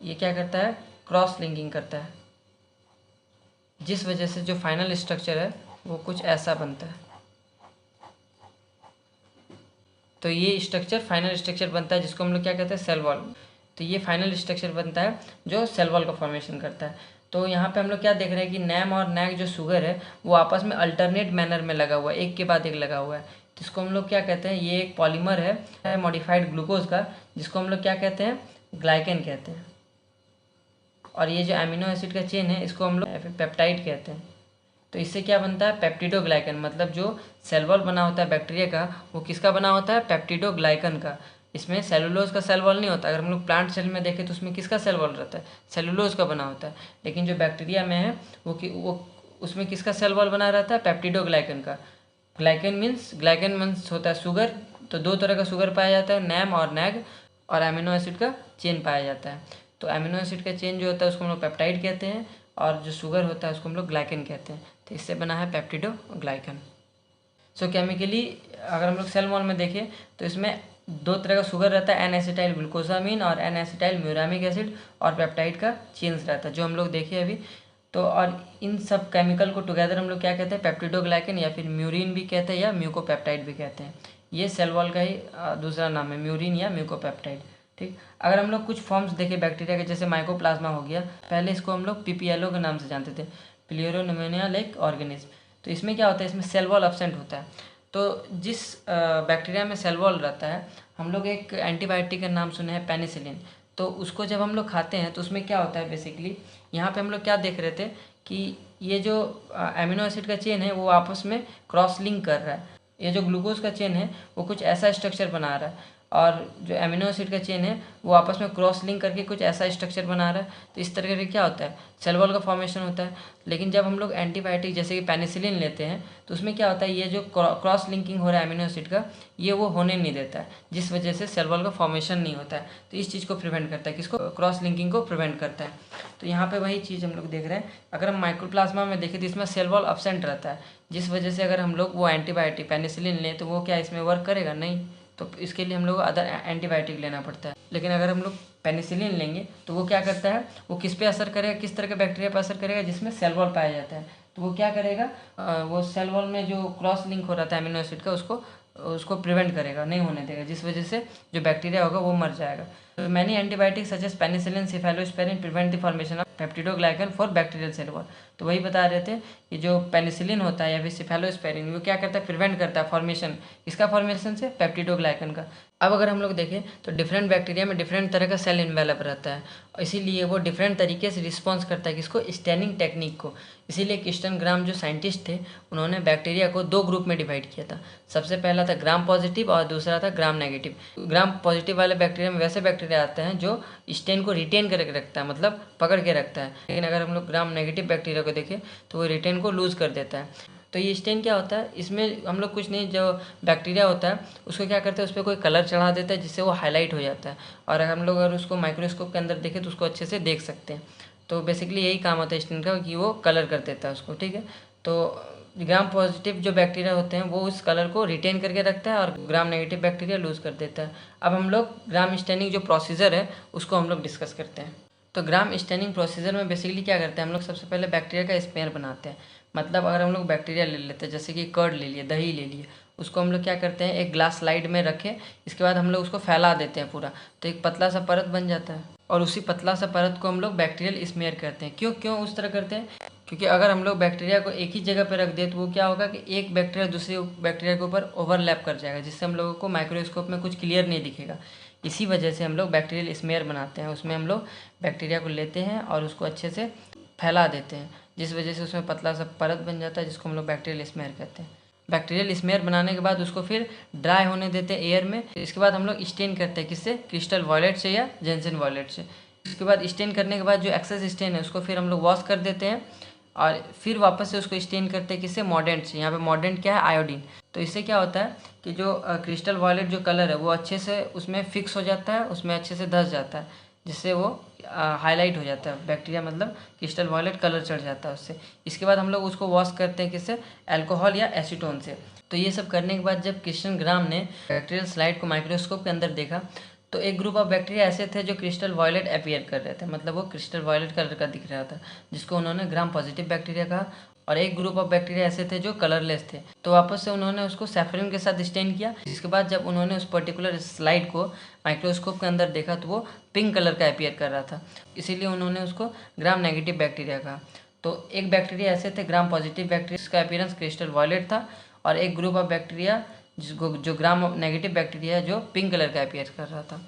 ये क्या करता है, क्रॉस लिंकिंग करता है, जिस वजह से जो फाइनल स्ट्रक्चर है वो कुछ ऐसा बनता है। तो ये स्ट्रक्चर फाइनल स्ट्रक्चर बनता है जिसको हम लोग क्या कहते हैं, सेल वॉल। तो ये फाइनल स्ट्रक्चर बनता है जो सेल वॉल का फॉर्मेशन करता है। तो यहाँ पे हम लोग क्या देख रहे हैं कि नैम और नैग जो शुगर है वो आपस में अल्टरनेट मैनर में लगा हुआ है, एक के बाद एक लगा हुआ है। तो इसको हम लोग क्या कहते हैं, ये एक पॉलीमर है मॉडिफाइड ग्लूकोज का, जिसको हम लोग क्या कहते हैं, ग्लाइकेन कहते हैं। और ये जो एमिनो एसिड का चेन है इसको हम लोग पेप्टाइड कहते हैं। तो इससे क्या बनता है, पेप्टिडोग्लाइकन, मतलब जो सेल वॉल बना होता है बैक्टीरिया का वो किसका बना होता है, पेप्टिडोग्लाइकन का। इसमें सेलुलोज का सेल वॉल नहीं होता। अगर हम लोग प्लांट सेल में देखें तो उसमें किसका सेल वॉल रहता है, सेलुलोज का बना होता है। लेकिन जो बैक्टीरिया में है वो उसमें किसका सेल वॉल बना रहता है, पेप्टिडोग्लाइकन का। ग्लाइकन मीन्स होता है शुगर। तो दो तरह का शुगर पाया जाता है, नैम और नैग, और एमिनो एसिड का चेन पाया जाता है। तो एमिनो एसिड का चेन जो होता है उसको हम लोग पेप्टाइड कहते हैं, और जो शुगर होता है उसको हम लोग ग्लाइकन कहते हैं। तो इससे बना है पेप्टिडोग्लाइकन। सो केमिकली अगर हम लोग सेल वॉल में देखें तो इसमें दो तरह का शुगर रहता है, एन एसिटाइल ग्लूकोसामीन और एन एसिटाइल म्यूरामिक एसिड, और पेप्टाइड का चेन्स रहता है जो हम लोग देखे अभी। तो और इन सब केमिकल को टुगेदर हम लोग क्या कहते हैं, पेप्टिडोग्लाइकन, या फिर म्यूरिन भी कहते हैं, या म्यूकोपेप्टाइड भी कहते हैं। ये सेल वॉल का ही दूसरा नाम है, म्यूरिन या म्यूकोपेप्टाइड। ठीक। अगर हम लोग कुछ फॉर्म्स देखें बैक्टीरिया के, जैसे माइकोप्लाज्मा हो गया, पहले इसको हम लोग पीपीएलओ के नाम से जानते थे, प्लियोरोनिमोनिया लाइक ऑर्गेनिज्म। तो इसमें क्या होता है, इसमें सेल वॉल एब्सेंट होता है। तो जिस बैक्टीरिया में सेल वॉल रहता है हम लोग एक एंटीबायोटिक का नाम सुने हैं पेनिसिलिन। तो उसको जब हम लोग खाते हैं तो उसमें क्या होता है, बेसिकली यहाँ पे हम लोग क्या देख रहे थे कि ये जो एमिनो एसिड का चेन है वो आपस में क्रॉस लिंक कर रहा है। ये जो ग्लूकोज का चेन है वो कुछ ऐसा स्ट्रक्चर बना रहा है और जो एमिनो एसिड का चेन है वो आपस में क्रॉस लिंक करके कुछ ऐसा स्ट्रक्चर बना रहा है। तो इस तरह से क्या होता है, सेल वॉल का फॉर्मेशन होता है। लेकिन जब हम लोग एंटीबायोटिक जैसे कि पेनिसिलिन लेते हैं तो उसमें क्या होता है, ये जो क्रॉस लिंकिंग हो रहा है एमिनो एसिड का, ये वो होने नहीं देता है, जिस वजह से सेल वॉल का फॉर्मेशन नहीं होता है। तो इस चीज़ को प्रिवेंट करता है, किसको, क्रॉस लिंकिंग को प्रिवेंट करता है। तो यहाँ पे वही चीज़ हम लोग देख रहे हैं। अगर हम माइक्रोप्लाज्मा में देखें तो इसमें सेल वॉल एब्सेंट रहता है, जिस वजह से अगर हम लोग वो एंटीबायोटिक पेनिसिलिन लें तो वो क्या इसमें वर्क करेगा, नहीं। तो इसके लिए हम लोग अदर एंटीबायोटिक लेना पड़ता है। लेकिन अगर हम लोग पेनिसिलिन लेंगे तो वो क्या करता है, वो किस पे असर करेगा, किस तरह के बैक्टीरिया पर असर करेगा, जिसमें सेल वॉल पाया जाता है। तो वो क्या करेगा, वो सेल वॉल में जो क्रॉस लिंक हो रहा था एमिनो एसिड का उसको प्रिवेंट करेगा, नहीं होने देगा, जिस वजह से जो बैक्टीरिया होगा वो मर जाएगा। तो many antibiotics such as penicillin, cephalosporin prevent the formation of peptidoglycan for bacterial cell wall. तो वही बता रहे थे कि जो पेनिसिलिन होता है या फिर सिफेलोस्पायरिन, वो क्या करता है, प्रिवेंट करता है फॉर्मेशन, इसका फॉर्मेशन से, पेप्टिडोग्लाइकन का। अब अगर हम लोग देखें तो डिफरेंट बैक्टीरिया में डिफरेंट तरह का सेल इन्वेलप रहता है, इसीलिए वो डिफरेंट तरीके से रिस्पॉन्स करता है किसको, स्टेनिंग टेक्निक को। इसीलिए क्रिस्टन ग्राम जो साइंटिस्ट थे उन्होंने बैक्टीरिया को 2 ग्रुप में डिवाइड किया था। सबसे पहला था ग्राम पॉजिटिव और दूसरा था ग्राम नेगेटिव। ग्राम पॉजिटिव वाले बैक्टीरिया में वैसे बैक्टीरिया आते हैं जो स्टेन को रिटेन करके रखता है, मतलब पकड़ के रखता है। लेकिन अगर हम लोग ग्राम नेगेटिव बैक्टीरिया को देखें तो वो रिटेन को लूज़ कर देता है। तो ये स्टेन क्या होता है, इसमें हम लोग कुछ नहीं, जो बैक्टीरिया होता है उसको क्या करते हैं, उस पर कोई कलर चढ़ा देता है जिससे वो हाईलाइट हो जाता है, और हम लोग अगर उसको माइक्रोस्कोप के अंदर देखें तो उसको अच्छे से देख सकते हैं। तो बेसिकली यही काम होता है स्टेन का कि वो कलर कर देता है उसको, ठीक है। तो ग्राम पॉजिटिव जो बैक्टीरिया होते हैं वो उस कलर को रिटेन करके रखता है और ग्राम नेगेटिव बैक्टीरिया लूज़ कर देता है। अब हम लोग ग्राम स्टेनिंग जो प्रोसीजर है उसको हम लोग डिस्कस करते हैं। तो ग्राम स्टेनिंग प्रोसीजर में बेसिकली क्या करते हैं हम लोग, सबसे पहले बैक्टीरिया का स्मेयर बनाते हैं। मतलब अगर हम लोग बैक्टीरिया ले लेते हैं, जैसे कि कर्ड ले लिए, दही ले लिए, उसको हम लोग क्या करते हैं, एक ग्लास स्लाइड में रखें, इसके बाद हम लोग उसको फैला देते हैं पूरा, तो एक पतला सा परत बन जाता है, और उसी पतला सा परत को हम लोग बैक्टीरियल स्मेयर करते हैं। क्यों क्यों उस तरह करते हैं, क्योंकि अगर हम लोग बैक्टीरिया को एक ही जगह पर रख दें तो वो क्या होगा कि एक बैक्टीरिया दूसरे बैक्टीरिया के ऊपर ओवरलैप कर जाएगा, जिससे हम लोगों को माइक्रोस्कोप में कुछ क्लियर नहीं दिखेगा। इसी वजह से हम लोग बैक्टीरियल स्मेयर बनाते हैं। उसमें हम लोग बैक्टीरिया को लेते हैं और उसको अच्छे से फैला देते हैं, जिस वजह से उसमें पतला सा परत बन जाता है, जिसको हम लोग बैक्टीरियल स्मेयर कहते हैं। बैक्टीरियल स्मेयर बनाने के बाद उसको फिर ड्राई होने देते हैं एयर में। इसके बाद हम लोग स्टेन करते हैं, किससे, क्रिस्टल वॉयलेट से या जेंसन वॉयलेट से। इसके बाद स्टेन करने के बाद जो एक्सेस स्टेन है उसको फिर हम लोग वॉश कर देते हैं, और फिर वापस से उसको स्टेन करते हैं, किससे, मॉर्डेंट से। यहाँ पे मॉर्डेंट क्या है, आयोडीन। तो इससे क्या होता है कि जो क्रिस्टल वॉयलेट जो कलर है वो अच्छे से उसमें फिक्स हो जाता है, उसमें अच्छे से धस जाता है, जिससे वो हाईलाइट हो जाता है बैक्टीरिया, मतलब क्रिस्टल वॉयलेट कलर चढ़ जाता है उससे। इसके बाद हम लोग उसको वॉश करते हैं, किससे, अल्कोहल या एसीटोन से। तो ये सब करने के बाद जब क्रिस्टन ग्राम ने बैक्टीरियल स्लाइड को माइक्रोस्कोप के अंदर देखा तो एक ग्रुप ऑफ बैक्टीरिया ऐसे थे जो क्रिस्टल वॉयलेट अपीयर कर रहे थे, मतलब वो क्रिस्टल वॉयलेट कलर का दिख रहा था, जिसको उन्होंने ग्राम पॉजिटिव बैक्टीरिया कहा। और एक ग्रुप ऑफ बैक्टीरिया ऐसे थे जो कलरलेस थे। तो वापस से उन्होंने उसको सैफरन के साथ स्टेन किया। जिसके बाद जब उन्होंने उस पर्टिकुलर स्लाइड को माइक्रोस्कोप के अंदर देखा तो वो पिंक कलर का अपीयर कर रहा था, इसीलिए उन्होंने उसको ग्राम नेगेटिव बैक्टीरिया कहा। तो एक बैक्टीरिया ऐसे थे ग्राम पॉजिटिव बैक्टीरिया, जिसका अपीयरेंस क्रिस्टल वॉयलेट था, और एक ग्रुप ऑफ बैक्टीरिया जिसको जो ग्राम नेगेटिव बैक्टीरिया जो पिंक कलर का अपीयर कर रहा था।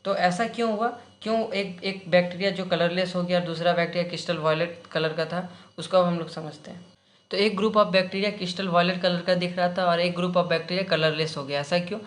तो ऐसा क्यों हुआ, क्यों एक बैक्टीरिया जो कलरलेस हो गया और दूसरा बैक्टीरिया क्रिस्टल वॉयलेट कलर का था, उसको अब हम लोग समझते हैं। तो एक group of bacteria crystal violet colour का दिख रहा था और एक ग्रुप ऑफ बैक्टीरिया कलरलेस हो गया, ऐसा क्यों।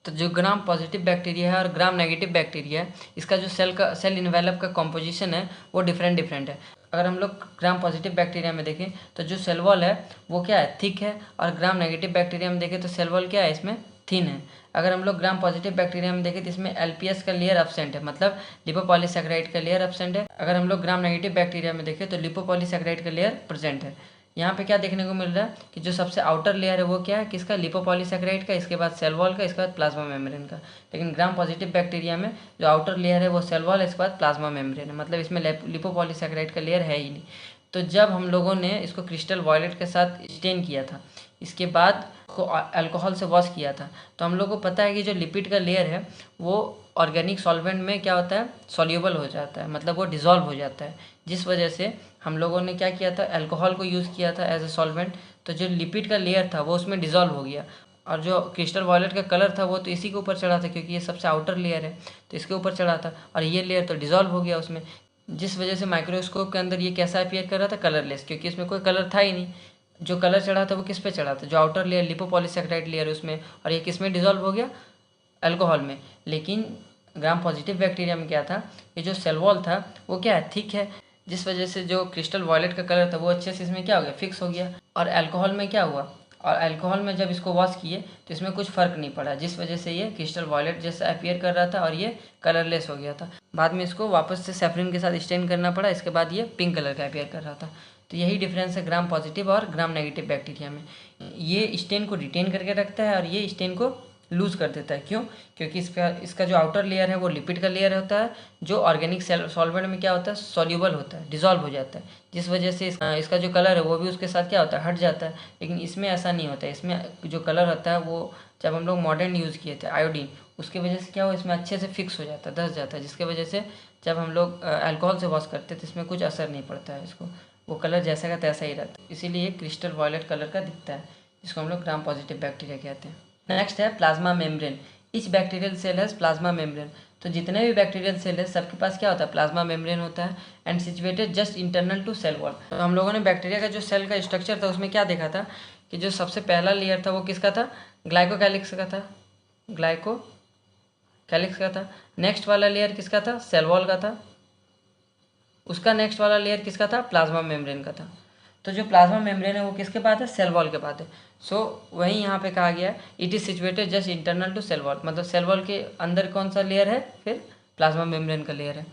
तो जो ग्राम पॉजिटिव बैक्टीरिया है और ग्राम नेगेटिव बैक्टीरिया है, इसका जो सेल इन्वेलप का कॉम्पोजिशन है वो डिफरेंट है। अगर हम लोग ग्राम पॉजिटिव बैक्टीरिया में देखें तो जो सेल वॉल है वो क्या है, थिक है, और ग्राम नेगेटिव बैक्टीरिया में देखें तो सेल वॉल क्या है, इसमें थिन है। अगर हम लोग ग्राम पॉजिटिव बैक्टीरिया में देखें तो इसमें एलपीएस का लेयर एब्सेंट है, मतलब लिपोपॉलीसैकेराइड का लेयर एब्सेंट है। अगर हम लोग ग्राम नेगेटिव बैक्टीरिया में देखें तो लिपोपॉलीसैकेराइड का लेयर प्रेजेंट है। यहाँ पे क्या देखने को मिल रहा है कि जो सबसे आउटर लेयर है वो क्या है, किसका, लिपोपॉलीसैकेराइड का, इसके बाद सेल वॉल का, इसके बाद प्लाज्मा मेम्ब्रेन का। लेकिन ग्राम पॉजिटिव बैक्टीरिया में जो आउटर लेयर है वो सेल वॉल, इसके बाद प्लाज्मा मेम्ब्रेन है, मतलब इसमें लिपोपॉलीसैकेराइड का लेयर है ही नहीं। तो जब हम लोगों ने इसको क्रिस्टल वॉयलेट के साथ स्टेन किया था, इसके बाद को अल्कोहल से वॉश किया था, तो हम लोग को पता है कि जो लिपिड का लेयर है वो ऑर्गेनिक सॉल्वेंट में क्या होता है, सॉल्यूबल हो जाता है, मतलब वो डिज़ोल्व हो जाता है। जिस वजह से हम लोगों ने क्या किया था, अल्कोहल को यूज़ किया था एज ए सॉल्वेंट, तो जो लिपिड का लेयर था वो उसमें डिज़ोल्व हो गया, और जो क्रिस्टल वॉयलेट का कलर था वो तो इसी के ऊपर चढ़ा था, क्योंकि ये सबसे आउटर लेयर है तो इसके ऊपर चढ़ा था, और ये लेयर तो डिज़ोल्व हो गया उसमें, जिस वजह से माइक्रोस्कोप के अंदर ये कैसा अपीयर कर रहा था, कलरलेस, क्योंकि इसमें कोई कलर था ही नहीं। जो कलर चढ़ा था वो किस पे चढ़ा था, जो आउटर लेयर लिपोपॉलीसेकेराइड लेयर उसमें, और ये किस में डिज़ोल्व हो गया, अल्कोहल में। लेकिन ग्राम पॉजिटिव बैक्टीरिया में क्या था, ये जो सेल वॉल था वो क्या है, थिक है, जिस वजह से जो क्रिस्टल वॉयलेट का कलर था वो अच्छे से इसमें क्या हो गया, फिक्स हो गया। और अल्कोहल में क्या हुआ, और अल्कोहल में जब इसको वॉश किए तो इसमें कुछ फ़र्क नहीं पड़ा, जिस वजह से ये क्रिस्टल वॉयलेट जैसा अपीयर कर रहा था और ये कलरलेस हो गया था। बाद में इसको वापस से सैफरिन के साथ स्टेन करना पड़ा, इसके बाद ये पिंक कलर का अपीयर कर रहा था। तो यही डिफरेंस है ग्राम पॉजिटिव और ग्राम नेगेटिव बैक्टीरिया में। ये स्टेन को रिटेन करके रखता है और ये स्टेन को लूज़ कर देता है। क्यों? क्योंकि इसका जो आउटर लेयर है वो लिपिड का लेयर होता है, जो ऑर्गेनिक सॉल्वेंट में क्या होता है, सॉल्यूबल होता है, डिज़ोल्व हो जाता है, जिस वजह से इसका जो कलर है वो भी उसके साथ क्या होता है, हट जाता है। लेकिन इसमें ऐसा नहीं होता है, इसमें जो कलर होता है वो जब हम लोग मॉडर्न यूज़ किए थे आयोडीन, उसकी वजह से क्या हुआ, इसमें अच्छे से फिक्स हो जाता है, धंस जाता है, जिसकी वजह से जब हम लोग अल्कोहल से वॉश करते हैं तो इसमें कुछ असर नहीं पड़ता है, इसको वो कलर जैसा का तैसा ही रहता है। इसीलिए ये क्रिस्टल वॉयलेट कलर का दिखता है, जिसको हम लोग ग्राम पॉजिटिव बैक्टीरिया कहते हैं। नेक्स्ट है plasma membrane. Each bacterial cell has plasma membrane. तो जितने भी बैक्टीरियल सेल है सबके पास क्या होता है, प्लाज्मा मेम्ब्रेन होता है, and situated just internal to cell wall. तो हम लोगों ने बैक्टीरिया का जो सेल का स्ट्रक्चर था उसमें क्या देखा था कि जो सबसे पहला लेयर था वो किसका था, ग्लाइकोकैलिक्स का था, ग्लाइकोकैलिक्स का था। नेक्स्ट वाला लेयर किसका था, सेल वॉल का था। उसका नेक्स्ट वाला लेयर किसका था, प्लाज्मा मेम्ब्रेन का था। तो जो प्लाज्मा मेम्ब्रेन है वो किसके पास है, सेल वॉल के पास है। सो वहीं यहाँ पे कहा गया it is situated just internal to cell wall, मतलब सेल वॉल के अंदर कौन सा लेयर है, फिर प्लाज्मा मेम्ब्रेन का लेयर है।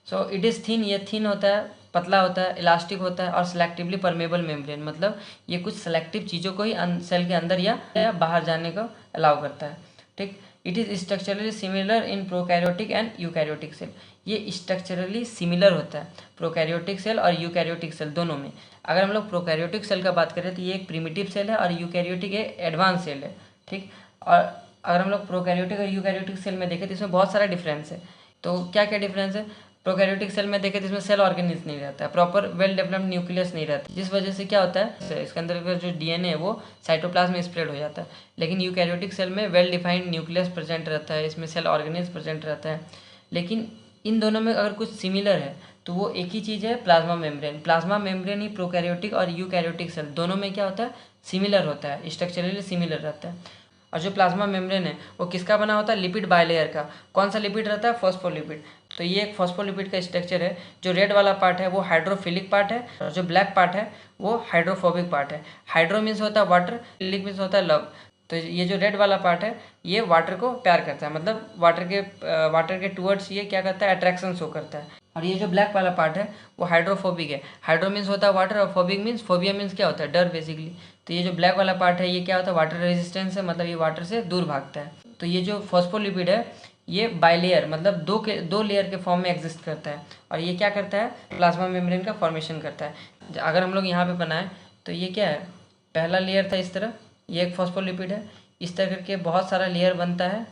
सो इट इज़ थिन, ये थिन होता है, पतला होता है, इलास्टिक होता है, और सेलेक्टिवली परमेबल मेम्ब्रेन, मतलब ये कुछ सेलेक्टिव चीज़ों को ही सेल के अंदर या बाहर जाने को अलाउ करता है। ठीक। It is structurally similar in prokaryotic and eukaryotic cell. ये स्ट्रक्चरली सिमिलर होता है प्रोकैरियोटिक सेल और यूकैरियोटिक सेल दोनों में। अगर हम लोग प्रोकैरियोटिक सेल का बात करें तो ये एक प्रिमिटिव सेल है और यूकैरियोटिक एक एडवांस सेल है। ठीक। और अगर हम लोग प्रोकैरियोटिक और यूकैरियोटिक सेल में देखें तो इसमें बहुत सारा डिफरेंस है। तो क्या क्या डिफरेंस है, प्रोकैरियोटिक सेल में देखें तो इसमें सेल ऑर्गेनिज्म नहीं रहता है, प्रॉपर वेल डेवलप्ड न्यूक्लियस नहीं रहता, जिस वजह से क्या होता है, इसके अंदर का जो डीएनए है वो साइटोप्लाज्म में स्प्रेड हो जाता है। लेकिन यूकैरियोटिक सेल में वेल डिफाइंड न्यूक्लियस प्रेजेंट रहता है, इसमें सेल ऑर्गेनिज्म प्रेजेंट रहता है। लेकिन इन दोनों में अगर कुछ सिमिलर है तो वो एक ही चीज़ है, प्लाज्मा मेम्ब्रेन। प्लाज्मा मेम्ब्रेन ही प्रोकैरियोटिक और यूकैरियोटिक सेल दोनों में क्या होता है, सिमिलर होता है, स्ट्रक्चरली सिमिलर रहता है। और जो प्लाज्मा मेम्ब्रेन है वो किसका बना होता है, लिपिड बायलेयर का। कौन सा लिपिड रहता है, फॉस्फोलिपिड। तो ये एक फॉस्फोलिपिड का स्ट्रक्चर है। जो रेड वाला पार्ट है वो हाइड्रोफिलिक पार्ट है, और जो ब्लैक पार्ट है वो हाइड्रोफोबिक पार्ट है। हाइड्रो मीन्स होता है वाटर, फिलिक मीन्स होता है लव। तो ये जो रेड वाला पार्ट है ये वाटर को प्यार करता है, मतलब वाटर के टूवर्ड्स ये क्या करता है, अट्रैक्शन शो करता है। और ये जो ब्लैक वाला पार्ट है वो हाइड्रोफोबिक है। हाइड्रो मीन्स होता है वाटर, और फोबिक मीन्स, फोबिया मीन्स क्या होता है, डर बेसिकली। तो ये जो ब्लैक वाला पार्ट है ये क्या होता है, वाटर रेजिस्टेंस है, मतलब ये वाटर से दूर भागता है। तो ये जो फॉस्फोलिपिड है ये बाइलेयर, मतलब दो लेयर के फॉर्म में एग्जिस्ट करता है, और ये क्या करता है, प्लाज्मा मेम्ब्रेन का फॉर्मेशन करता है। अगर हम लोग यहाँ पे बनाएं तो ये क्या है, पहला लेयर था इस तरह, ये एक फॉस्फोलिपिड है, इस तरह करके बहुत सारा लेयर बनता है।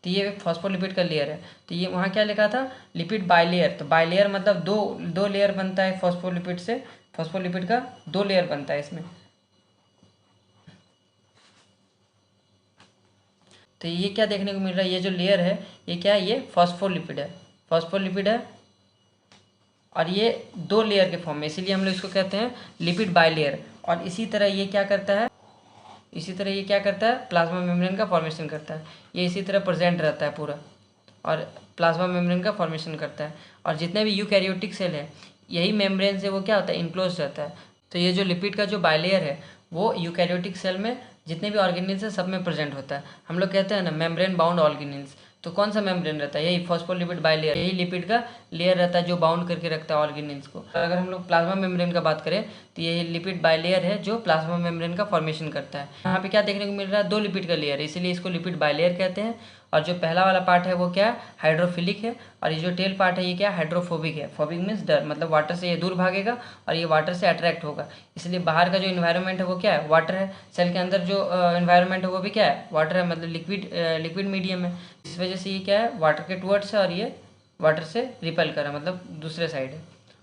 तो ये एक फॉस्फोलिपिड का लेयर है। तो ये वहाँ क्या लिखा था, लिपिड बाइलेयर। तो बाइलेयर मतलब दो लेयर बनता है फॉस्फोलिपिड से, फॉस्फोलिपिड का दो लेयर बनता है इसमें। तो ये क्या देखने को मिल रहा है, ये जो लेयर है ये क्या है, ये फॉस्फोलिपिड है, फॉस्फोलिपिड है, और ये दो लेयर के फॉर्म में, इसीलिए हम लोग इसको कहते हैं लिपिड बाइलेयर। और इसी तरह ये क्या करता है, प्लाज्मा मेम्ब्रेन का फॉर्मेशन करता है। ये इसी तरह प्रेजेंट रहता है पूरा, और प्लाज्मा मेम्ब्रेन का फॉर्मेशन करता है। और जितने भी यूकैरियोटिक सेल है यही मेम्ब्रेन से वो क्या होता है, इनक्लोज रहता है। तो ये जो लिपिड का जो बाइलेयर है वो यूकैरियोटिक सेल में जितने भी ऑर्गेनिल्स है सब में प्रेजेंट होता है। हम लोग कहते हैं ना मेम्ब्रेन बाउंड ऑर्गेनिल्स। तो कौन सा मेम्ब्रेन रहता है, यही फॉस्फोलिपिड बाइलेयर, यही लिपिड का लेयर रहता है जो बाउंड करके रखता है ऑर्गेनिल्स को। अगर हम लोग प्लाज्मा मेम्ब्रेन का बात करें तो ये लिपिड बाइलेयर है जो प्लाज्मा मेम्ब्रेन का फॉर्मेशन करता है। यहाँ पे क्या देखने को मिल रहा है, दो लिपिड का लेयर है, इसीलिए इसको लिपिड बाइलेयर कहते हैं। और जो पहला वाला पार्ट है वो क्या है, हाइड्रोफिलिक है, और ये जो टेल पार्ट है ये क्या है, हाइड्रोफोबिक है। फोबिक मीन्स डर, मतलब वाटर से ये दूर भागेगा और ये वाटर से अट्रैक्ट होगा। इसलिए बाहर का जो इन्वायरमेंट है वो क्या है, वाटर है। सेल के अंदर जो इन्वायरमेंट है वो भी क्या है, वाटर है, मतलब लिक्विड मीडियम है। इस वजह से ये क्या है, वाटर के टुवर्ड्स है, और ये वाटर से रिपेल कर रहा है, मतलब दूसरे साइड है।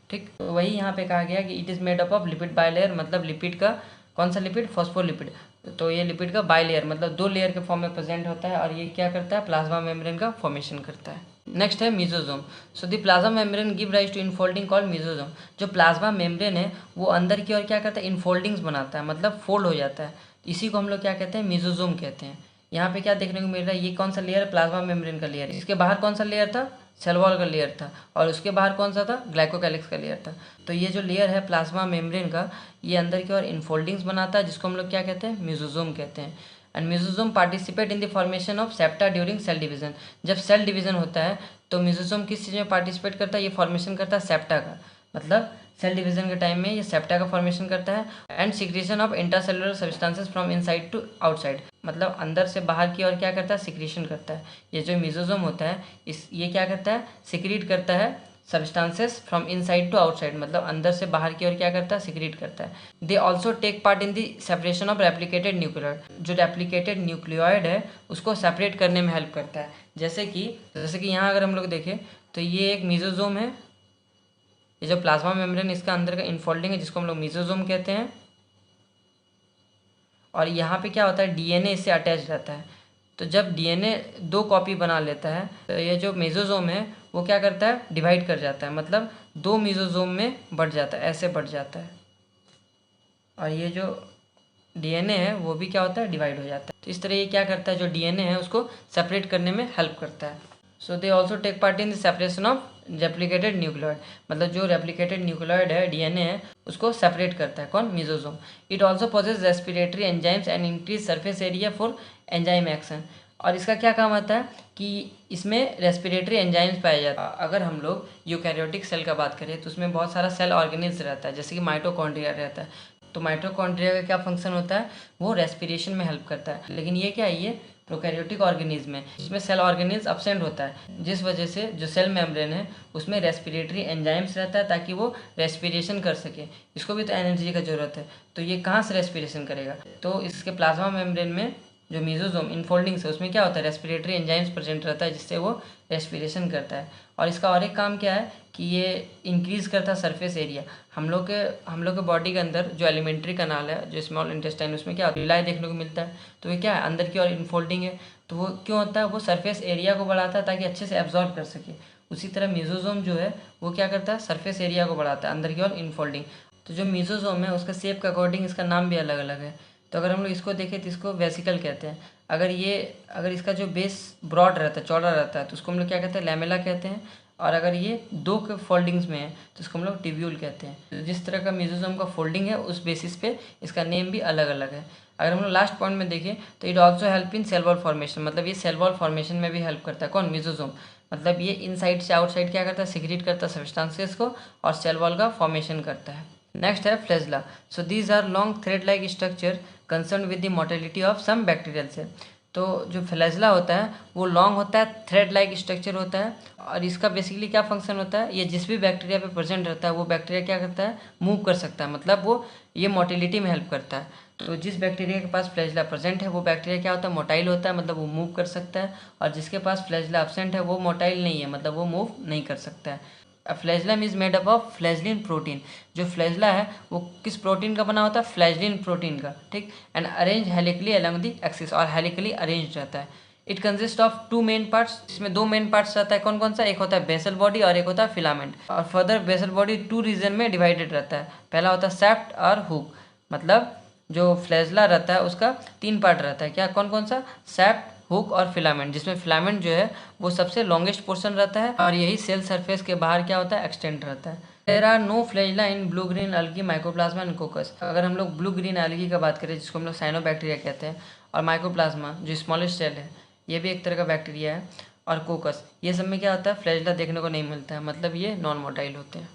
ठीक, तो वही यहाँ पे कहा गया कि it is made up of lipid bilayer, मतलब लिपिड का कौन सा लिपिड, फॉस्फोलिपिड। तो ये लिपिड का बाइलेयर मतलब 2 लेयर के फॉर्म में प्रेजेंट होता है और ये क्या करता है, प्लाज्मा मेम्ब्रेन का फॉर्मेशन करता है। नेक्स्ट है mesosome. So the plasma membrane give rise to infolding called mesosome. जो प्लाज्मा मेम्ब्रेन है वो अंदर की ओर क्या करता है, इनफोल्डिंग्स बनाता है, मतलब फोल्ड हो जाता है। इसी को हम लोग क्या कहते हैं, मीजोजोम कहते हैं। यहाँ पे क्या देखने को मिल रहा है, ये कौन सा लेयर है, प्लाज्मा मेम्ब्रेन का लेयर। इसके बाहर कौन सा लेयर था, सेल वॉल का लेयर था, और उसके बाहर कौन सा था, ग्लाइकोकैलिक्स का लेयर था। तो ये जो लेयर है प्लाज्मा मेम्ब्रेन का, ये अंदर की ओर इनफोल्डिंग्स बनाता है, जिसको हम लोग क्या कहते हैं, मीजोजोम कहते हैं। And mesosome participate in the formation of septa during cell division. जब सेल डिवीजन होता है तो मीजोजोम किस चीज़ में पार्टिसिपेट करता है, ये फॉर्मेशन करता है सेप्टा का, मतलब सेल डिवीजन के टाइम में ये सेप्टा का फॉर्मेशन करता है। And secretion of intracellular substances from inside to outside, मतलब अंदर से बाहर की ओर क्या करता है, सिक्रीशन करता है। ये जो मीजोजोम होता है ये क्या करता है, सिक्रीट करता है substances from inside to outside, मतलब अंदर से बाहर की ओर क्या करता है, सिक्रीट करता है। They also take part in the separation of replicated nucleoid. जो रेप्लिकेटेड न्यूक्लियोइड है उसको सेपरेट करने में हेल्प करता है। जैसे कि यहाँ अगर हम लोग देखें तो ये एक मीजोजोम है, ये जो प्लाज्मा मेम्ब्रेन इसका अंदर का इनफोल्डिंग है जिसको हम लोग मीजोजोम कहते हैं। और यहाँ पे क्या होता है, डीएनए इससे अटैच रहता है। तो जब डीएनए 2 कॉपी बना लेता है तो ये जो मेसोजोम है वो क्या करता है, डिवाइड कर जाता है, मतलब 2 मेसोजोम में बढ़ जाता है, ऐसे बढ़ जाता है। और ये जो डीएनए है वो भी क्या होता है, डिवाइड हो जाता है। तो इस तरह ये क्या करता है, जो डीएनए है उसको सेपरेट करने में हेल्प करता है। So they also take part in the separation of replicated nucleoid, मतलब जो रेप्लिकेटेड न्यूक्लियोइड है डीएनए है उसको सेपरेट करता है कौन, mesosome. It also possesses respiratory enzymes and increase surface area for enzyme action. और इसका क्या काम आता है कि इसमें रेस्पिरेटरी एंजाइम्स पाए जाते हैं। अगर हम लोग यूकैरियोटिक सेल का बात करें तो उसमें बहुत सारा सेल ऑर्गेनिल्स रहता है, जैसे कि माइटोकॉन्ड्रिया रहता है। तो माइटोकॉन्ड्रिया का क्या फंक्शन होता है, वो रेस्पिरेशन में हेल्प करता है। लेकिन ये क्या है, ये प्रोकैरियोटिक ऑर्गेनिज्म है जिसमें सेल ऑर्गेनिल्स अब्सेंट होता है, जिस वजह से जो सेल मेम्ब्रेन है उसमें रेस्पिरेटरी एंजाइम्स रहता है ताकि वो रेस्पिरेशन कर सके। इसको भी तो एनर्जी का ज़रूरत है, तो ये कहाँ से रेस्पिरेशन करेगा, तो इसके प्लाज्मा मेम्ब्रेन में जो मेसोजोम इनफोल्डिंग्स है उसमें क्या होता है, रेस्पिरेटरी एंजाइम्स प्रेजेंट रहता है जिससे वो रेस्पिरेशन करता है। और इसका और एक काम क्या है कि ये इंक्रीज़ करता है सरफेस एरिया। हम लोग के बॉडी के अंदर जो एलिमेंट्री कनाल है, जो स्मॉल इंटेस्टाइन, उसमें क्या विलाय देखने को मिलता है। तो ये क्या है, अंदर की ओर इनफोल्डिंग है, तो वो क्यों होता है, वो सरफेस एरिया को बढ़ाता है ताकि अच्छे से एब्जॉर्ब कर सके। उसी तरह मेसोजोम जो है वो क्या करता है, सरफेस एरिया को बढ़ाता है, अंदर की ओर इनफोल्डिंग। तो जो मेसोजोम है उसका शेप के अकॉर्डिंग इसका नाम भी अलग अलग है। तो अगर हम लोग इसको देखें तो इसको वेसिकल कहते हैं। अगर इसका जो बेस ब्रॉड रहता है, चौड़ा रहता है, तो उसको हम लोग क्या कहते हैं, लैमेला कहते हैं। और अगर ये 2 के फोल्डिंग्स में है तो इसको हम लोग टिब्यूल कहते हैं। तो जिस तरह का मेसोजोम का फोल्डिंग है उस बेसिस पे इसका नेम भी अलग अलग है। अगर हम लोग लास्ट पॉइंट में देखें तो it also help in cell wall formation, मतलब ये सेल वॉल फॉर्मेशन में भी हेल्प करता है कौन, मेसोजोम। मतलब ये इनसाइड से आउटसाइड क्या करता है, सिक्रीट करता है सब्सटेंसेस को और सेल वॉल का फॉर्मेशन करता है। नेक्स्ट है flagella. So these are long thread like structure concern with the motility of some bacterial cell. तो जो फ्लैजेला होता है वो लॉन्ग होता है, थ्रेड लाइक स्ट्रक्चर होता है, और इसका बेसिकली क्या फंक्शन होता है, ये जिस भी बैक्टीरिया पे प्रेजेंट रहता है वो बैक्टीरिया क्या करता है, मूव कर सकता है, मतलब वो ये मोटिलिटी में हेल्प करता है। तो जिस बैक्टीरिया के पास फ्लैजेला प्रेजेंट है वो बैक्टीरिया क्या होता है, मोटाइल होता है, मतलब वो मूव कर सकता है। और जिसके पास फ्लैजेला एब्सेंट है वो मोटाइल नहीं है, मतलब वो मूव नहीं कर सकता है। Flagellum is made up of flagellin protein. जो फ्लैजेला है वो किस प्रोटीन का बना होता है, फ्लैजलिन प्रोटीन का, ठीक। And arrange helically along the axis, और हेलिकली अरेंज रहता है। It consist of 2 main parts, इसमें 2 मेन पार्ट्स रहता है, कौन कौन सा, एक होता है बेसल बॉडी और एक होता है फिलामेंट। और फर्दर बेसल बॉडी 2 रीजन में डिवाइडेड रहता है। पहला होता है सेप्ट और हुक, मतलब जो फ्लैजेला रहता है उसका 3 पार्ट रहता है, क्या कौन कौन सा, सेप्ट, हुक और फिलामेंट, जिसमें फिलामेंट जो है वो सबसे लॉन्गेस्ट पोर्शन रहता है और यही सेल सरफेस के बाहर क्या होता है, एक्सटेंड रहता है। There are no flagella in blue green algae, mycoplasma and coccus. अगर हम लोग ब्लू ग्रीन एल्गी का बात करें जिसको हम लोग साइनोबैक्टीरिया कहते हैं, और माइकोप्लाज्मा जो स्मॉलेस्ट सेल है ये भी एक तरह का बैक्टीरिया है, और कोकस, ये सब में क्या होता है, फ्लैजेला देखने को नहीं मिलता है, मतलब ये नॉन मोटाइल होते हैं।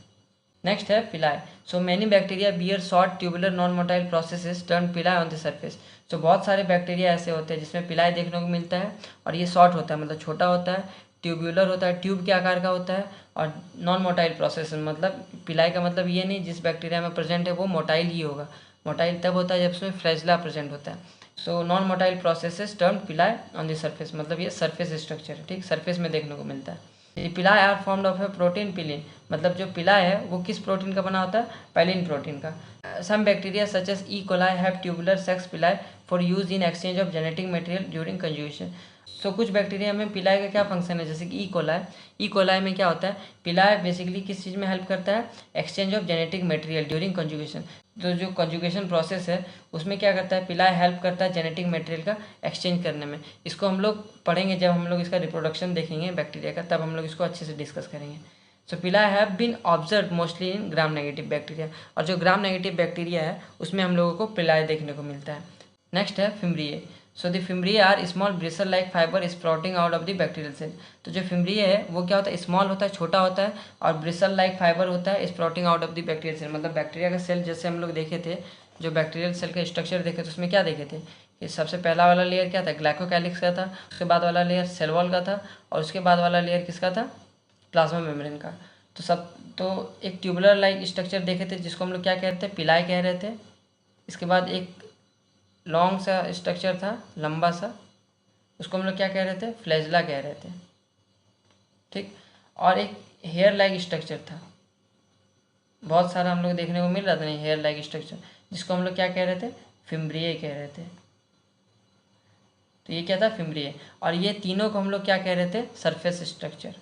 नेक्स्ट है pili. So many bacteria bear short tubular non motile processes termed pili on the surface. तो बहुत सारे बैक्टीरिया ऐसे होते हैं जिसमें पिलाई देखने को मिलता है, और ये शॉर्ट होता है, मतलब छोटा होता है, ट्यूबुलर होता है, ट्यूब के आकार का होता है, और नॉन मोटाइल प्रोसेस, मतलब पिलाई का मतलब ये नहीं जिस बैक्टीरिया में प्रेजेंट है वो मोटाइल ही होगा। मोटाइल तब होता है जब उसमें फ्लैजेला प्रेजेंट होता है। So non motile processes termed pili on the surface, मतलब ये सरफेस स्ट्रक्चर है, ठीक, सरफेस में देखने को मिलता है। Pili are formed of a protein pilin, मतलब जो पिलाई है वो किस प्रोटीन का बना होता है, पैलिन प्रोटीन का। Some bacteria such as E coli have tubular sex pili for use in exchange of genetic material during conjugation. So कुछ बैक्टीरिया में पिलाई का क्या फंक्शन है, जैसे कि ई कोलाई में क्या होता है, पिलाई बेसिकली किस चीज़ में हेल्प करता है, exchange of genetic material during conjugation. तो जो कंजुगेशन प्रोसेस है उसमें क्या करता है, पिलाई हेल्प करता है जेनेटिक मटेरियल का एक्सचेंज करने में। इसको हम लोग पढ़ेंगे जब हम लोग इसका रिप्रोडक्शन देखेंगे बैक्टीरिया का, तब हम लोग इसको अच्छे से डिस्कस करेंगे। So pili have been observe mostly in gram negative bacteria, और जो ग्राम नेगेटिव बैक्टीरिया है उसमें हम लोगों को पिलाई देखने को मिलता है। नेक्स्ट है fimbriae. So the fimbriae are small bristle like fibre sprouting out of the bacterial cell. तो जो फिम्ब्रिए है वो क्या होता है, स्मॉल होता है, छोटा होता है, और ब्रिसल लाइक फाइबर होता है sprouting out of the bacterial cell. मतलब बैक्टीरिया का सेल जैसे हम लोग देखे थे, जो बैक्टीरियल सेल का स्ट्रक्चर देखे थे उसमें क्या देखे थे कि सबसे पहला वाला लेयर क्या था, ग्लाइकोकैलिक्स का था, उसके बाद वाला लेयर सेल वॉल का था, और उसके बाद वाला लेयर किसका था, प्लाज्मा मेम्ब्रेन का। तो एक ट्यूबुलर लाइक स्ट्रक्चर देखे थे जिसको हम लोग क्या कहते थे, पिलाई कह रहे थे। इसके बाद एक लॉन्ग सा स्ट्रक्चर था, लंबा सा, उसको हम लोग क्या कह रहे थे, फ्लैजिला कह रहे थे, ठीक। और एक हेयर लाइक स्ट्रक्चर था, बहुत सारा हम लोग देखने को मिल रहा था नहीं, हेयर लाइक स्ट्रक्चर, जिसको हम लोग क्या कह रहे थे, फिम्ब्रिए कह रहे थे। तो ये क्या था, फिम्ब्रिए। और ये तीनों को हम लोग क्या कह रहे थे, सरफेस स्ट्रक्चर,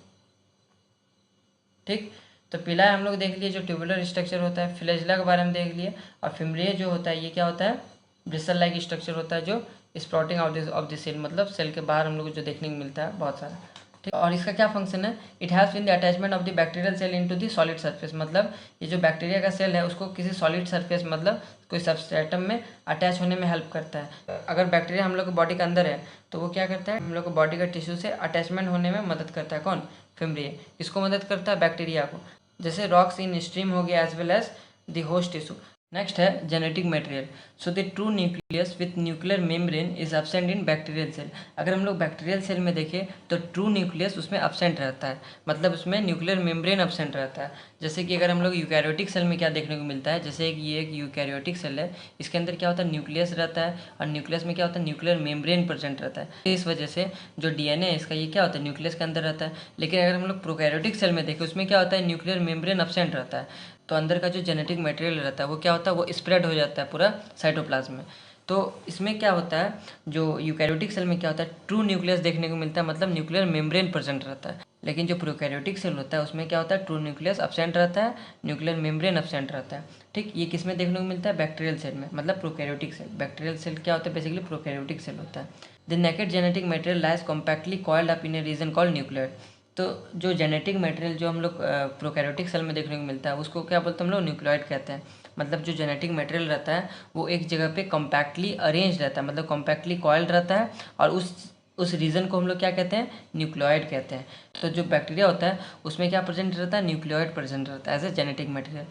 ठीक। तो पिलाई हम लोग देख लिए जो ट्यूबुलर स्ट्रक्चर होता है, फ्लैजिला के बारे में देख लिए, और फिम्ब्रिए जो होता है ये क्या होता है, ब्रिसल लाइक स्ट्रक्चर होता है जो स्प्राउटिंग ऑफ द सेल, मतलब सेल के बाहर हम लोग को जो देखने को मिलता है बहुत सारा, ठीक। और इसका क्या फंक्शन है, it has been the attachment of the bacterial cell into the solid surface. मतलब ये जो बैक्टीरिया का सेल है उसको किसी सॉलिड सरफेस, मतलब कोई सबस्ट्रेटम में अटैच होने में हेल्प करता है। अगर बैक्टीरिया हम लोग के बॉडी के अंदर है तो वो क्या करता है, हम लोग को बॉडी का टिश्यू से अटैचमेंट होने में मदद करता है। कौन, फिम्ब्रिए। इसको मदद करता है बैक्टीरिया को, जैसे रॉक्स इन स्ट्रीम हो गया, as well as the host tissue. Next है genetic material. So the true nucleus with nuclear membrane is absent in bacterial cell. अगर हम लोग बैक्टीरियल सेल में देखें तो ट्रू न्यूक्लियस उसमें एब्सेंट रहता है, मतलब उसमें न्यूक्लियर मेम्ब्रेन एब्सेंट रहता है। जैसे कि अगर हम लोग यूकैरियोटिक सेल में क्या देखने को मिलता है, जैसे कि ये एक यूकैरियोटिक सेल है, इसके अंदर क्या होता है, न्यूक्लियस रहता है, और न्यूक्लियस में क्या होता है, न्यूक्लियर मेम्ब्रेन प्रेजेंट रहता है। इस वजह से जो डीएनए है इसका ये क्या होता है, न्यूक्लियस के अंदर रहता है। लेकिन अगर हम लोग प्रोकैरियोटिक सेल में देखें उसमें क्या होता है, न्यूक्लियर मेम्ब्रेन एब्सेंट रहता है। तो अंदर का जो जेनेटिक मटेरियल रहता है वो क्या होता है, वो स्प्रेड हो जाता है पूरा साइटोप्लाज्म में। तो इसमें क्या होता है, जो यूकैरियोटिक सेल में क्या होता है, ट्रू न्यूक्लियस देखने को मिलता है, मतलब न्यूक्लियर मेम्ब्रेन प्रेजेंट रहता है। लेकिन जो प्रोकैरियोटिक सेल होता है उसमें क्या होता है, ट्रू न्यूक्लियस एब्सेंट रहता है, न्यूक्लियर मेम्ब्रेन एब्सेंट रहता है, ठीक। ये किस में देखने को मिलता है, बैक्टीरियल सेल में, मतलब प्रोकैरियोटिक सेल। बैक्टीरियल सेल क्या होता है, बेसिकली प्रोकैरियोटिक सेल होता है। The naked genetic material lies compactly coiled up in A reason called nuclear. तो जो जेनेटिक मटेरियल जो हम लोग प्रोकैरियोटिक सेल में देखने को मिलता है उसको क्या बोलते हैं हम लोग, न्यूक्लियोइड कहते हैं। मतलब जो जेनेटिक मटेरियल रहता है वो एक जगह पे कॉम्पैक्टली अरेंज रहता है, मतलब कॉम्पैक्टली कॉइल्ड रहता है, और उस रीजन को हम लोग क्या कहते हैं, न्यूक्लियोइड कहते हैं। तो जो बैक्टीरिया होता है उसमें क्या प्रेजेंट रहता है, न्यूक्लियोइड प्रेजेंट रहता है एज ए जेनेटिक मटेरियल।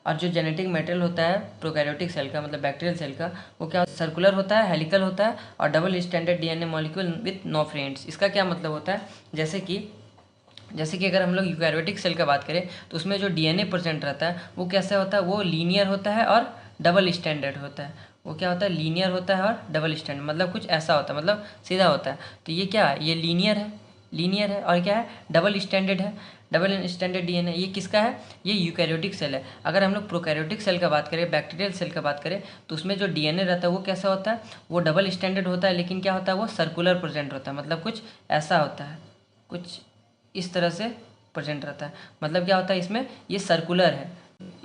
और जो जेनेटिक मटेरियल होता है प्रोकैरियोटिक सेल का, मतलब बैक्टीरियल सेल का, वो क्या सर्कुलर होता है, हेलिकल होता है, और double standard DNA molecule with no friends. इसका क्या मतलब होता है, जैसे कि अगर हम लोग यूकैरियोटिक सेल का बात करें तो उसमें जो डीएनए प्रेजेंट रहता है वो कैसे होता है, वो लीनियर होता है और डबल स्टैंडर्ड होता है। वो क्या होता है, लीनियर होता है और डबल स्टैंडर्ड, मतलब कुछ ऐसा होता है, मतलब सीधा होता है। तो ये क्या है, ये लीनियर है और क्या है, डबल स्टैंडर्ड है। डबल स्टैंडर्ड डीएनए ये किसका है, ये यूकैरियोटिक सेल है। अगर हम लोग प्रोकैरियोटिक सेल का बात करें, बैक्टीरियल सेल का बात करें, तो उसमें जो डीएनए रहता है वो कैसा होता है, वो डबल स्टैंडर्ड होता है, लेकिन क्या होता है, वो सर्कुलर प्रेजेंट होता है, मतलब कुछ ऐसा होता है, कुछ इस तरह से प्रेजेंट रहता है। मतलब क्या होता है, इसमें ये सर्कुलर है।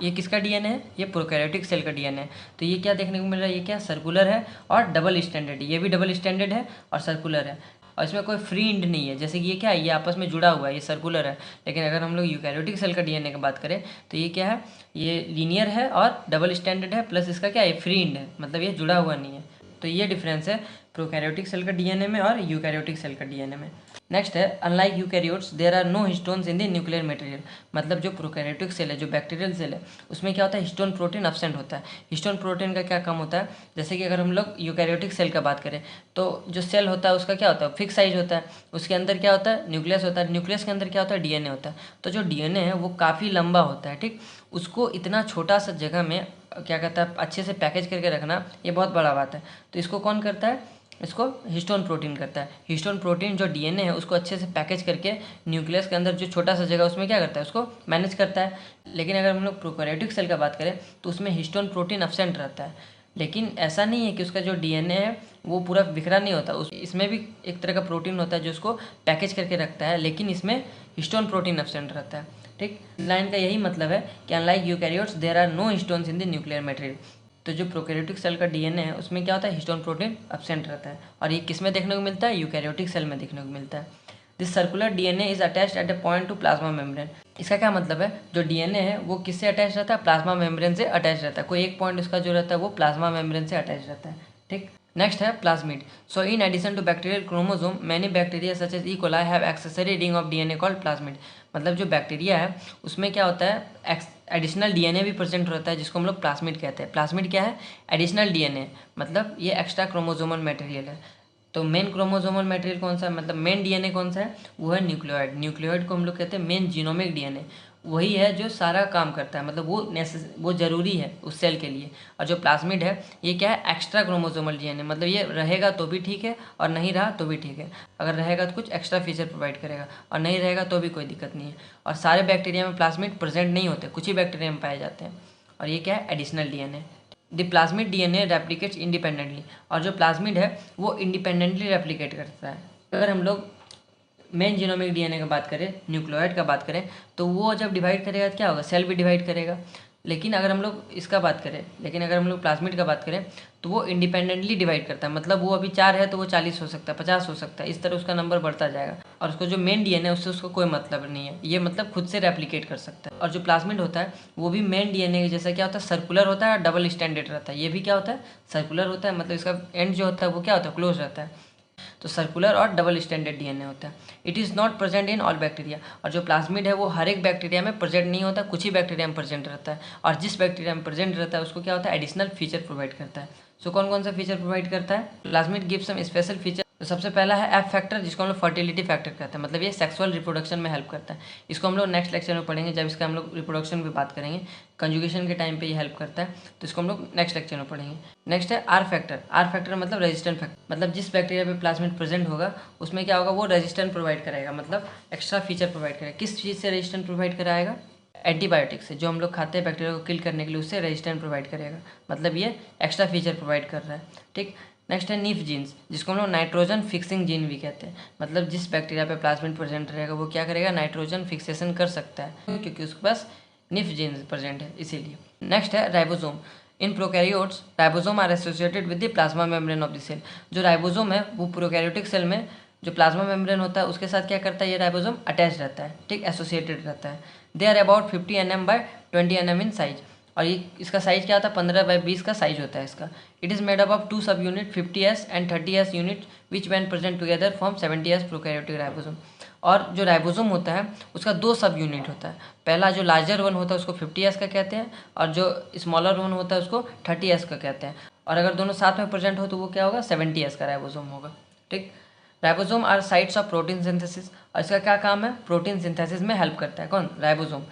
ये किसका डीएनए है, ये प्रोकैरियोटिक सेल का डीएनए है। तो ये क्या देखने को मिल रहा है, ये क्या सर्कुलर है और डबल स्टैंडर्ड, ये भी डबल स्टैंडर्ड है और सर्कुलर है, और इसमें कोई फ्री एंड नहीं है। जैसे कि ये क्या है, ये आपस में जुड़ा हुआ है, ये सर्कुलर है। लेकिन अगर हम लोग यूकैरियोटिक सेल का डीएनए की बात करें तो ये क्या है, ये लीनियर है और डबल स्टैंडर्ड है, प्लस इसका क्या है, फ्री एंड है, मतलब ये जुड़ा हुआ नहीं है। तो ये डिफरेंस है प्रोकैरियोटिक सेल का डीएनए में और यूकैरियोटिक सेल का डीएनए में। नेक्स्ट है, unlike eukaryotes there are no histones in the nuclear material. मतलब जो प्रोकैरियोटिक सेल है, जो बैक्टीरियल सेल है, उसमें क्या होता है, हिस्टोन प्रोटीन एब्सेंट होता है। हिस्टोन प्रोटीन का क्या काम होता है, जैसे कि अगर हम लोग यूकैरियोटिक सेल का बात करें तो जो सेल होता है उसका क्या होता है, फिक्स साइज होता है। उसके अंदर क्या होता है, न्यूक्लियस होता है। न्यूक्लियस के अंदर क्या होता है, डीएनए होता है। तो जो डीएनए है वो काफ़ी लंबा होता है, ठीक। उसको इतना छोटा सा जगह में क्या कहता है, अच्छे से पैकेज करके रखना, ये बहुत बड़ा बात है। तो इसको कौन करता है, इसको हिस्टोन प्रोटीन करता है। हिस्टोन प्रोटीन जो डीएनए है उसको अच्छे से पैकेज करके न्यूक्लियस के अंदर जो छोटा सा जगह उसमें क्या करता है, उसको मैनेज करता है। लेकिन अगर हम लोग प्रोकैरियोटिक सेल का बात करें तो उसमें हिस्टोन प्रोटीन एब्सेंट रहता है। लेकिन ऐसा नहीं है कि उसका जो डीएनए है वो पूरा बिखरा नहीं होता, इसमें भी एक तरह का प्रोटीन होता है जो उसको पैकेज करके रखता है, लेकिन इसमें हिस्टोन प्रोटीन एब्सेंट रहता है। ठीक, लाइन का यही मतलब है कि unlike eukaryotes there are no histones in the nuclear material. तो जो प्रोकैरियोटिक सेल का डीएनए है उसमें क्या होता है, हिस्टोन प्रोटीन एब्सेंट रहता है। और ये किस में देखने को मिलता है, यूकैरियोटिक सेल में देखने को मिलता है। This circular DNA is attached at a point two plasma membrane. इसका क्या मतलब है, जो डीएनए है वो किससे अटैच रहता है, प्लाज्मा मेम्ब्रेन से अटैच रहता है। कोई एक पॉइंट उसका जो रहता है वो प्लाज्मा मेम्ब्रेन से अटैच रहता है। ठीक, नेक्स्ट है plasmid. So in addition to bacterial chromosome many bacteria such as E coli have accessory ring of DNA called plasmid. मतलब जो बैक्टीरिया है उसमें क्या होता है, एडिशनल डीएनए भी प्रेजेंट रहता है जिसको हम लोग प्लाज्मिड कहते हैं। प्लाज्मिड क्या है, एडिशनल डीएनए, मतलब ये एक्स्ट्रा क्रोमोसोमल मटेरियल है। तो मेन क्रोमोसोमल मटेरियल कौन सा है, मतलब मेन डीएनए कौन सा है, वो है न्यूक्लियोइड। न्यूक्लियोइड को हम लोग कहते हैं मेन जीनोमिक डीएनए। वही है जो सारा काम करता है, मतलब वो ज़रूरी है उस सेल के लिए। और जो प्लाज्मिड है ये क्या है, एक्स्ट्रा क्रोमोसोमल डीएनए, मतलब ये रहेगा तो भी ठीक है और नहीं रहा तो भी ठीक है। अगर रहेगा तो कुछ एक्स्ट्रा फीचर प्रोवाइड करेगा और नहीं रहेगा तो भी कोई दिक्कत नहीं है। और सारे बैक्टीरिया में प्लाज्मिड प्रेजेंट नहीं होते, कुछ ही बैक्टीरिया में पाए जाते हैं। और ये क्या है, additional DNA. The plasmid DNA replicates independently. और जो प्लाज्मिड है वो इंडिपेंडेंटली रेप्लिकेट करता है। अगर हम लोग मेन जीनोमिक डीएनए का बात करें, न्यूक्लियोइड का बात करें, तो वो जब डिवाइड करेगा तो क्या होगा, सेल भी डिवाइड करेगा। लेकिन अगर हम लोग प्लाज्मिड का बात करें तो वो इंडिपेंडेंटली डिवाइड करता है। मतलब वो अभी 4 है तो वो 40 हो सकता है, 50 हो सकता है, इस तरह उसका नंबर बढ़ता जाएगा। और उसको जो मेन डीएनए है उससे उसको कोई मतलब नहीं है, ये मतलब खुद से रेप्लिकेट कर सकता है। और जो प्लाज्मिड होता है वो भी मेन डीएनए जैसा क्या होता है, सर्कुलर होता है और डबल स्टैंडर्ड रहता है। ये भी क्या होता है, सर्कुलर होता है, मतलब इसका एंड जो होता है वो क्या होता है, क्लोज रहता है। तो सर्कुलर और डबल स्टैंडर्ड डीएनए होता है। It is not present in all bacteria. और जो प्लाज्मिड है वो हर एक बैक्टीरिया में प्रेजेंट नहीं होता, कुछ ही बैक्टीरिया में प्रेजेंट रहता है। और जिस बैक्टीरिया में प्रेजेंट रहता है उसको क्या होता है, एडिशनल फीचर प्रोवाइड करता है। सो कौन कौन सा फीचर प्रोवाइड करता है, plasmid gives some special feature. तो सबसे पहला है एफ फैक्टर, जिसको हम लोग फर्टिलिटी फैक्टर कहते हैं, मतलब ये सेक्सुअल रिप्रोडक्शन में हेल्प करता है। इसको हम लोग नेक्स्ट लेक्चर में पढ़ेंगे जब इसका हम लोग रिप्रोडक्शन की बात करेंगे। कंजुगेशन के टाइम पे ये हेल्प करता है, तो इसको हम लोग नेक्स्ट लेक्चर में पढ़ेंगे। नेक्स्ट है आर फैक्टर। आर फैक्टर मतलब रेजिस्टेंट फैक्टर, मतलब जिस बैक्टीरिया पे प्लाज्मिड प्रेजेंट होगा उसमें क्या होगा, वो रेजिस्टेंट प्रोवाइड कराएगा, मतलब एक्स्ट्रा फीचर प्रोवाइड करेगा। किस चीज़ से रेजिस्टेंट प्रोवाइड कराएगा, एंटीबायोटिक से। जो हम लोग खाते हैं बैक्टीरिया को किल करने के लिए उससे रेजिस्टेंट प्रोवाइड करेगा, मतलब ये एक्स्ट्रा फीचर प्रोवाइड कर रहा है। ठीक, नेक्स्ट है निफ जीन्स, जिसको हम लोग नाइट्रोजन फिक्सिंग जीन भी कहते हैं। मतलब जिस बैक्टीरिया पे प्लाज्मिड प्रेजेंट रहेगा वो क्या करेगा, नाइट्रोजन फिक्सेशन कर सकता है, क्योंकि उसके पास निफ जीन्स प्रेजेंट है इसीलिए। नेक्स्ट है ribosome. In prokaryotes ribosome are associated with the plasma membrane of the cell. जो राइबोसोम है वो प्रोकैरियोटिक सेल में जो प्लाज्मा मेम्ब्रेन होता है उसके साथ क्या करता है, ये राइबोसोम अटैच रहता है, ठीक, एसोसिएटेड रहता है। They are about 50 nm by 20 nm in size. और ये इसका साइज क्या होता है, 15 बाई 20 का साइज होता है इसका। It is made up of 2 सब unit 50s and 30s unit which when present together form 70s prokaryotic ribosome. और जो राइबोसोम होता है उसका 2 सब यूनिट होता है। पहला जो लार्जर वन होता है उसको 50s का कहते हैं, और जो स्मॉलर वन होता है उसको 30s का कहते हैं। और अगर दोनों साथ में प्रेजेंट हो तो वो क्या होगा, 70s का राइबोसोम होगा। ठीक, ribosome are sites of protein synthesis. और इसका क्या काम है, प्रोटीन सिंथेसिस में हेल्प करता है। कौन, राइबोसोम।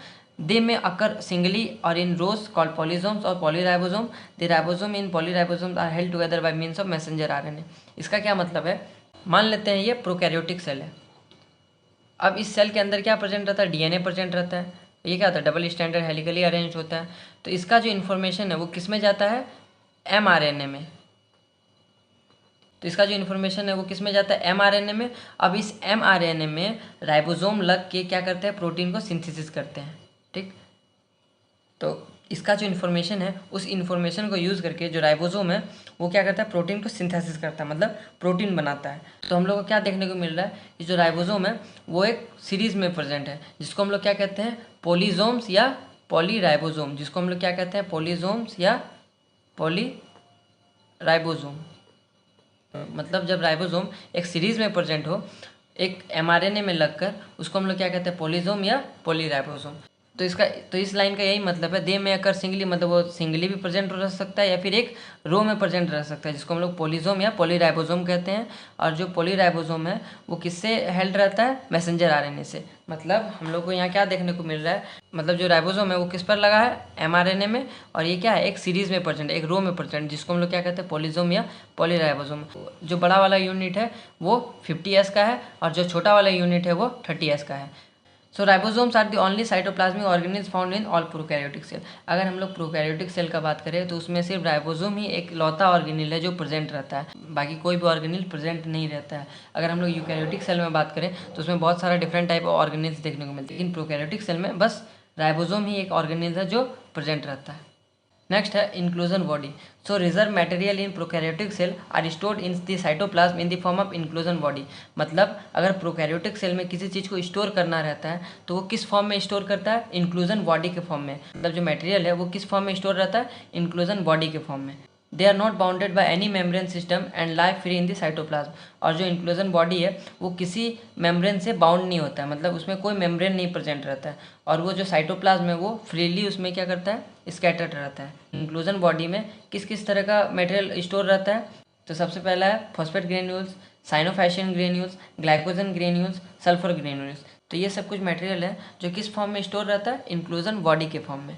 दे में अकर सिंगली और इन रोज कॉल्ड पॉलीसोम्स और polyribosome. The ribosome in polyribosome are held together by means of messenger RNA. इसका क्या मतलब है, मान लेते हैं ये प्रोकैरियोटिक सेल है। अब इस सेल के अंदर क्या प्रेजेंट रहता है, डीएनए प्रेजेंट रहता है। ये क्या होता है, डबल स्टैंडर्ड हेलिकली अरेंज होता है। तो इसका जो इन्फॉर्मेशन है वो किस में जाता है, एमआरएनए में। तो इसका जो इन्फॉर्मेशन है वो किस में जाता है, एमआरएनए में। अब इस एमआरएनए में राइबोसोम लग के क्या करते हैं, प्रोटीन को सिंथेसिस करते हैं। ठीक, तो इसका जो इन्फॉर्मेशन है उस इन्फॉर्मेशन को यूज़ करके जो राइबोसोम है वो क्या करता है, प्रोटीन को सिंथेसिस करता है, मतलब प्रोटीन बनाता है। तो हम लोग को क्या देखने को मिल रहा है कि जो राइबोसोम है वो एक सीरीज़ में प्रेजेंट है, जिसको हम लोग क्या कहते हैं, पॉलीसोम्स या पॉलीराइबोसोम। जिसको हम लोग क्या कहते हैं, पॉलीसोम्स या पॉलीराइबोसोम। मतलब जब राइबोसोम एक सीरीज़ में प्रेजेंट हो एक एमआरएनए में लगकर, उसको हम लोग क्या कहते हैं, पॉलीसोम या पॉलीराइबोसोम। तो इस लाइन का यही मतलब है, दे में अकर सिंगली, मतलब वो सिंगली भी प्रेजेंट रह सकता है या फिर एक रो में प्रेजेंट रह सकता है, जिसको हम लोग पॉलीजोम या पॉलीराइबोसोम कहते हैं। और जो पॉलीराइबोसोम है वो किससे हेल्ड रहता है, मैसेंजर आरएनए से। मतलब हम लोग को यहाँ क्या देखने को मिल रहा है, मतलब जो राइबोसोम है वो किस पर लगा है, एमआरएनए में, और ये क्या है, एक सीरीज में प्रेजेंट, एक रो में प्रेजेंट, जिसको हम लोग क्या कहते हैं, पॉलीजोम या पॉलीराइबोसोम। जो बड़ा वाला यूनिट है वो 50S का है और जो छोटा वाला यूनिट है वो 30S का है। So ribosomes are the only cytoplasmic organelles found in all prokaryotic cell. अगर हम लोग प्रोकैरियोटिक सेल का बात करें तो उसमें सिर्फ राइबोसोम ही एक लौता ऑर्गेनेल है जो प्रेजेंट रहता है, बाकी कोई भी ऑर्गेनेल प्रेजेंट नहीं रहता है। अगर हम लोग यूकैरियोटिक सेल में बात करें तो उसमें बहुत सारा डिफरेंट टाइप ऑफ ऑर्गेनेल्स देखने को मिलते हैं, लेकिन प्रोकैरियोटिक सेल में बस राइबोसोम ही एक ऑर्गेनेल है जो प्रेजेंट रहता है। नेक्स्ट है inclusion body. So reserve material in prokaryotic cell are stored in the cytoplasm in the form of inclusion body. मतलब अगर प्रोकैरियोटिक सेल में किसी चीज़ को स्टोर करना रहता है तो वो किस फॉर्म में स्टोर करता है, इंक्लूजन बॉडी के फॉर्म में। मतलब जो मटेरियल है वो किस फॉर्म में स्टोर रहता है, इंक्लूजन बॉडी के फॉर्म में। They are not bounded by any membrane system and live free in the cytoplasm. और जो इंक्लूजन बॉडी है वो किसी मेम्ब्रेन से बाउंड नहीं होता है, मतलब उसमें कोई मेम्ब्रेन नहीं प्रेजेंट रहता है, और वो जो साइटोप्लाज्म है वो फ्रीली उसमें क्या करता है, स्कैटर्ड रहता है। इंक्लूजन बॉडी में किस किस तरह का मटेरियल स्टोर रहता है, तो सबसे पहला है phosphate granules, cyanophycean granules, glycogen granules, sulphur granules. तो ये सब कुछ मटेरियल है जो किस फॉर्म में स्टोर रहता है, इंक्लूजन बॉडी के फॉर्म में।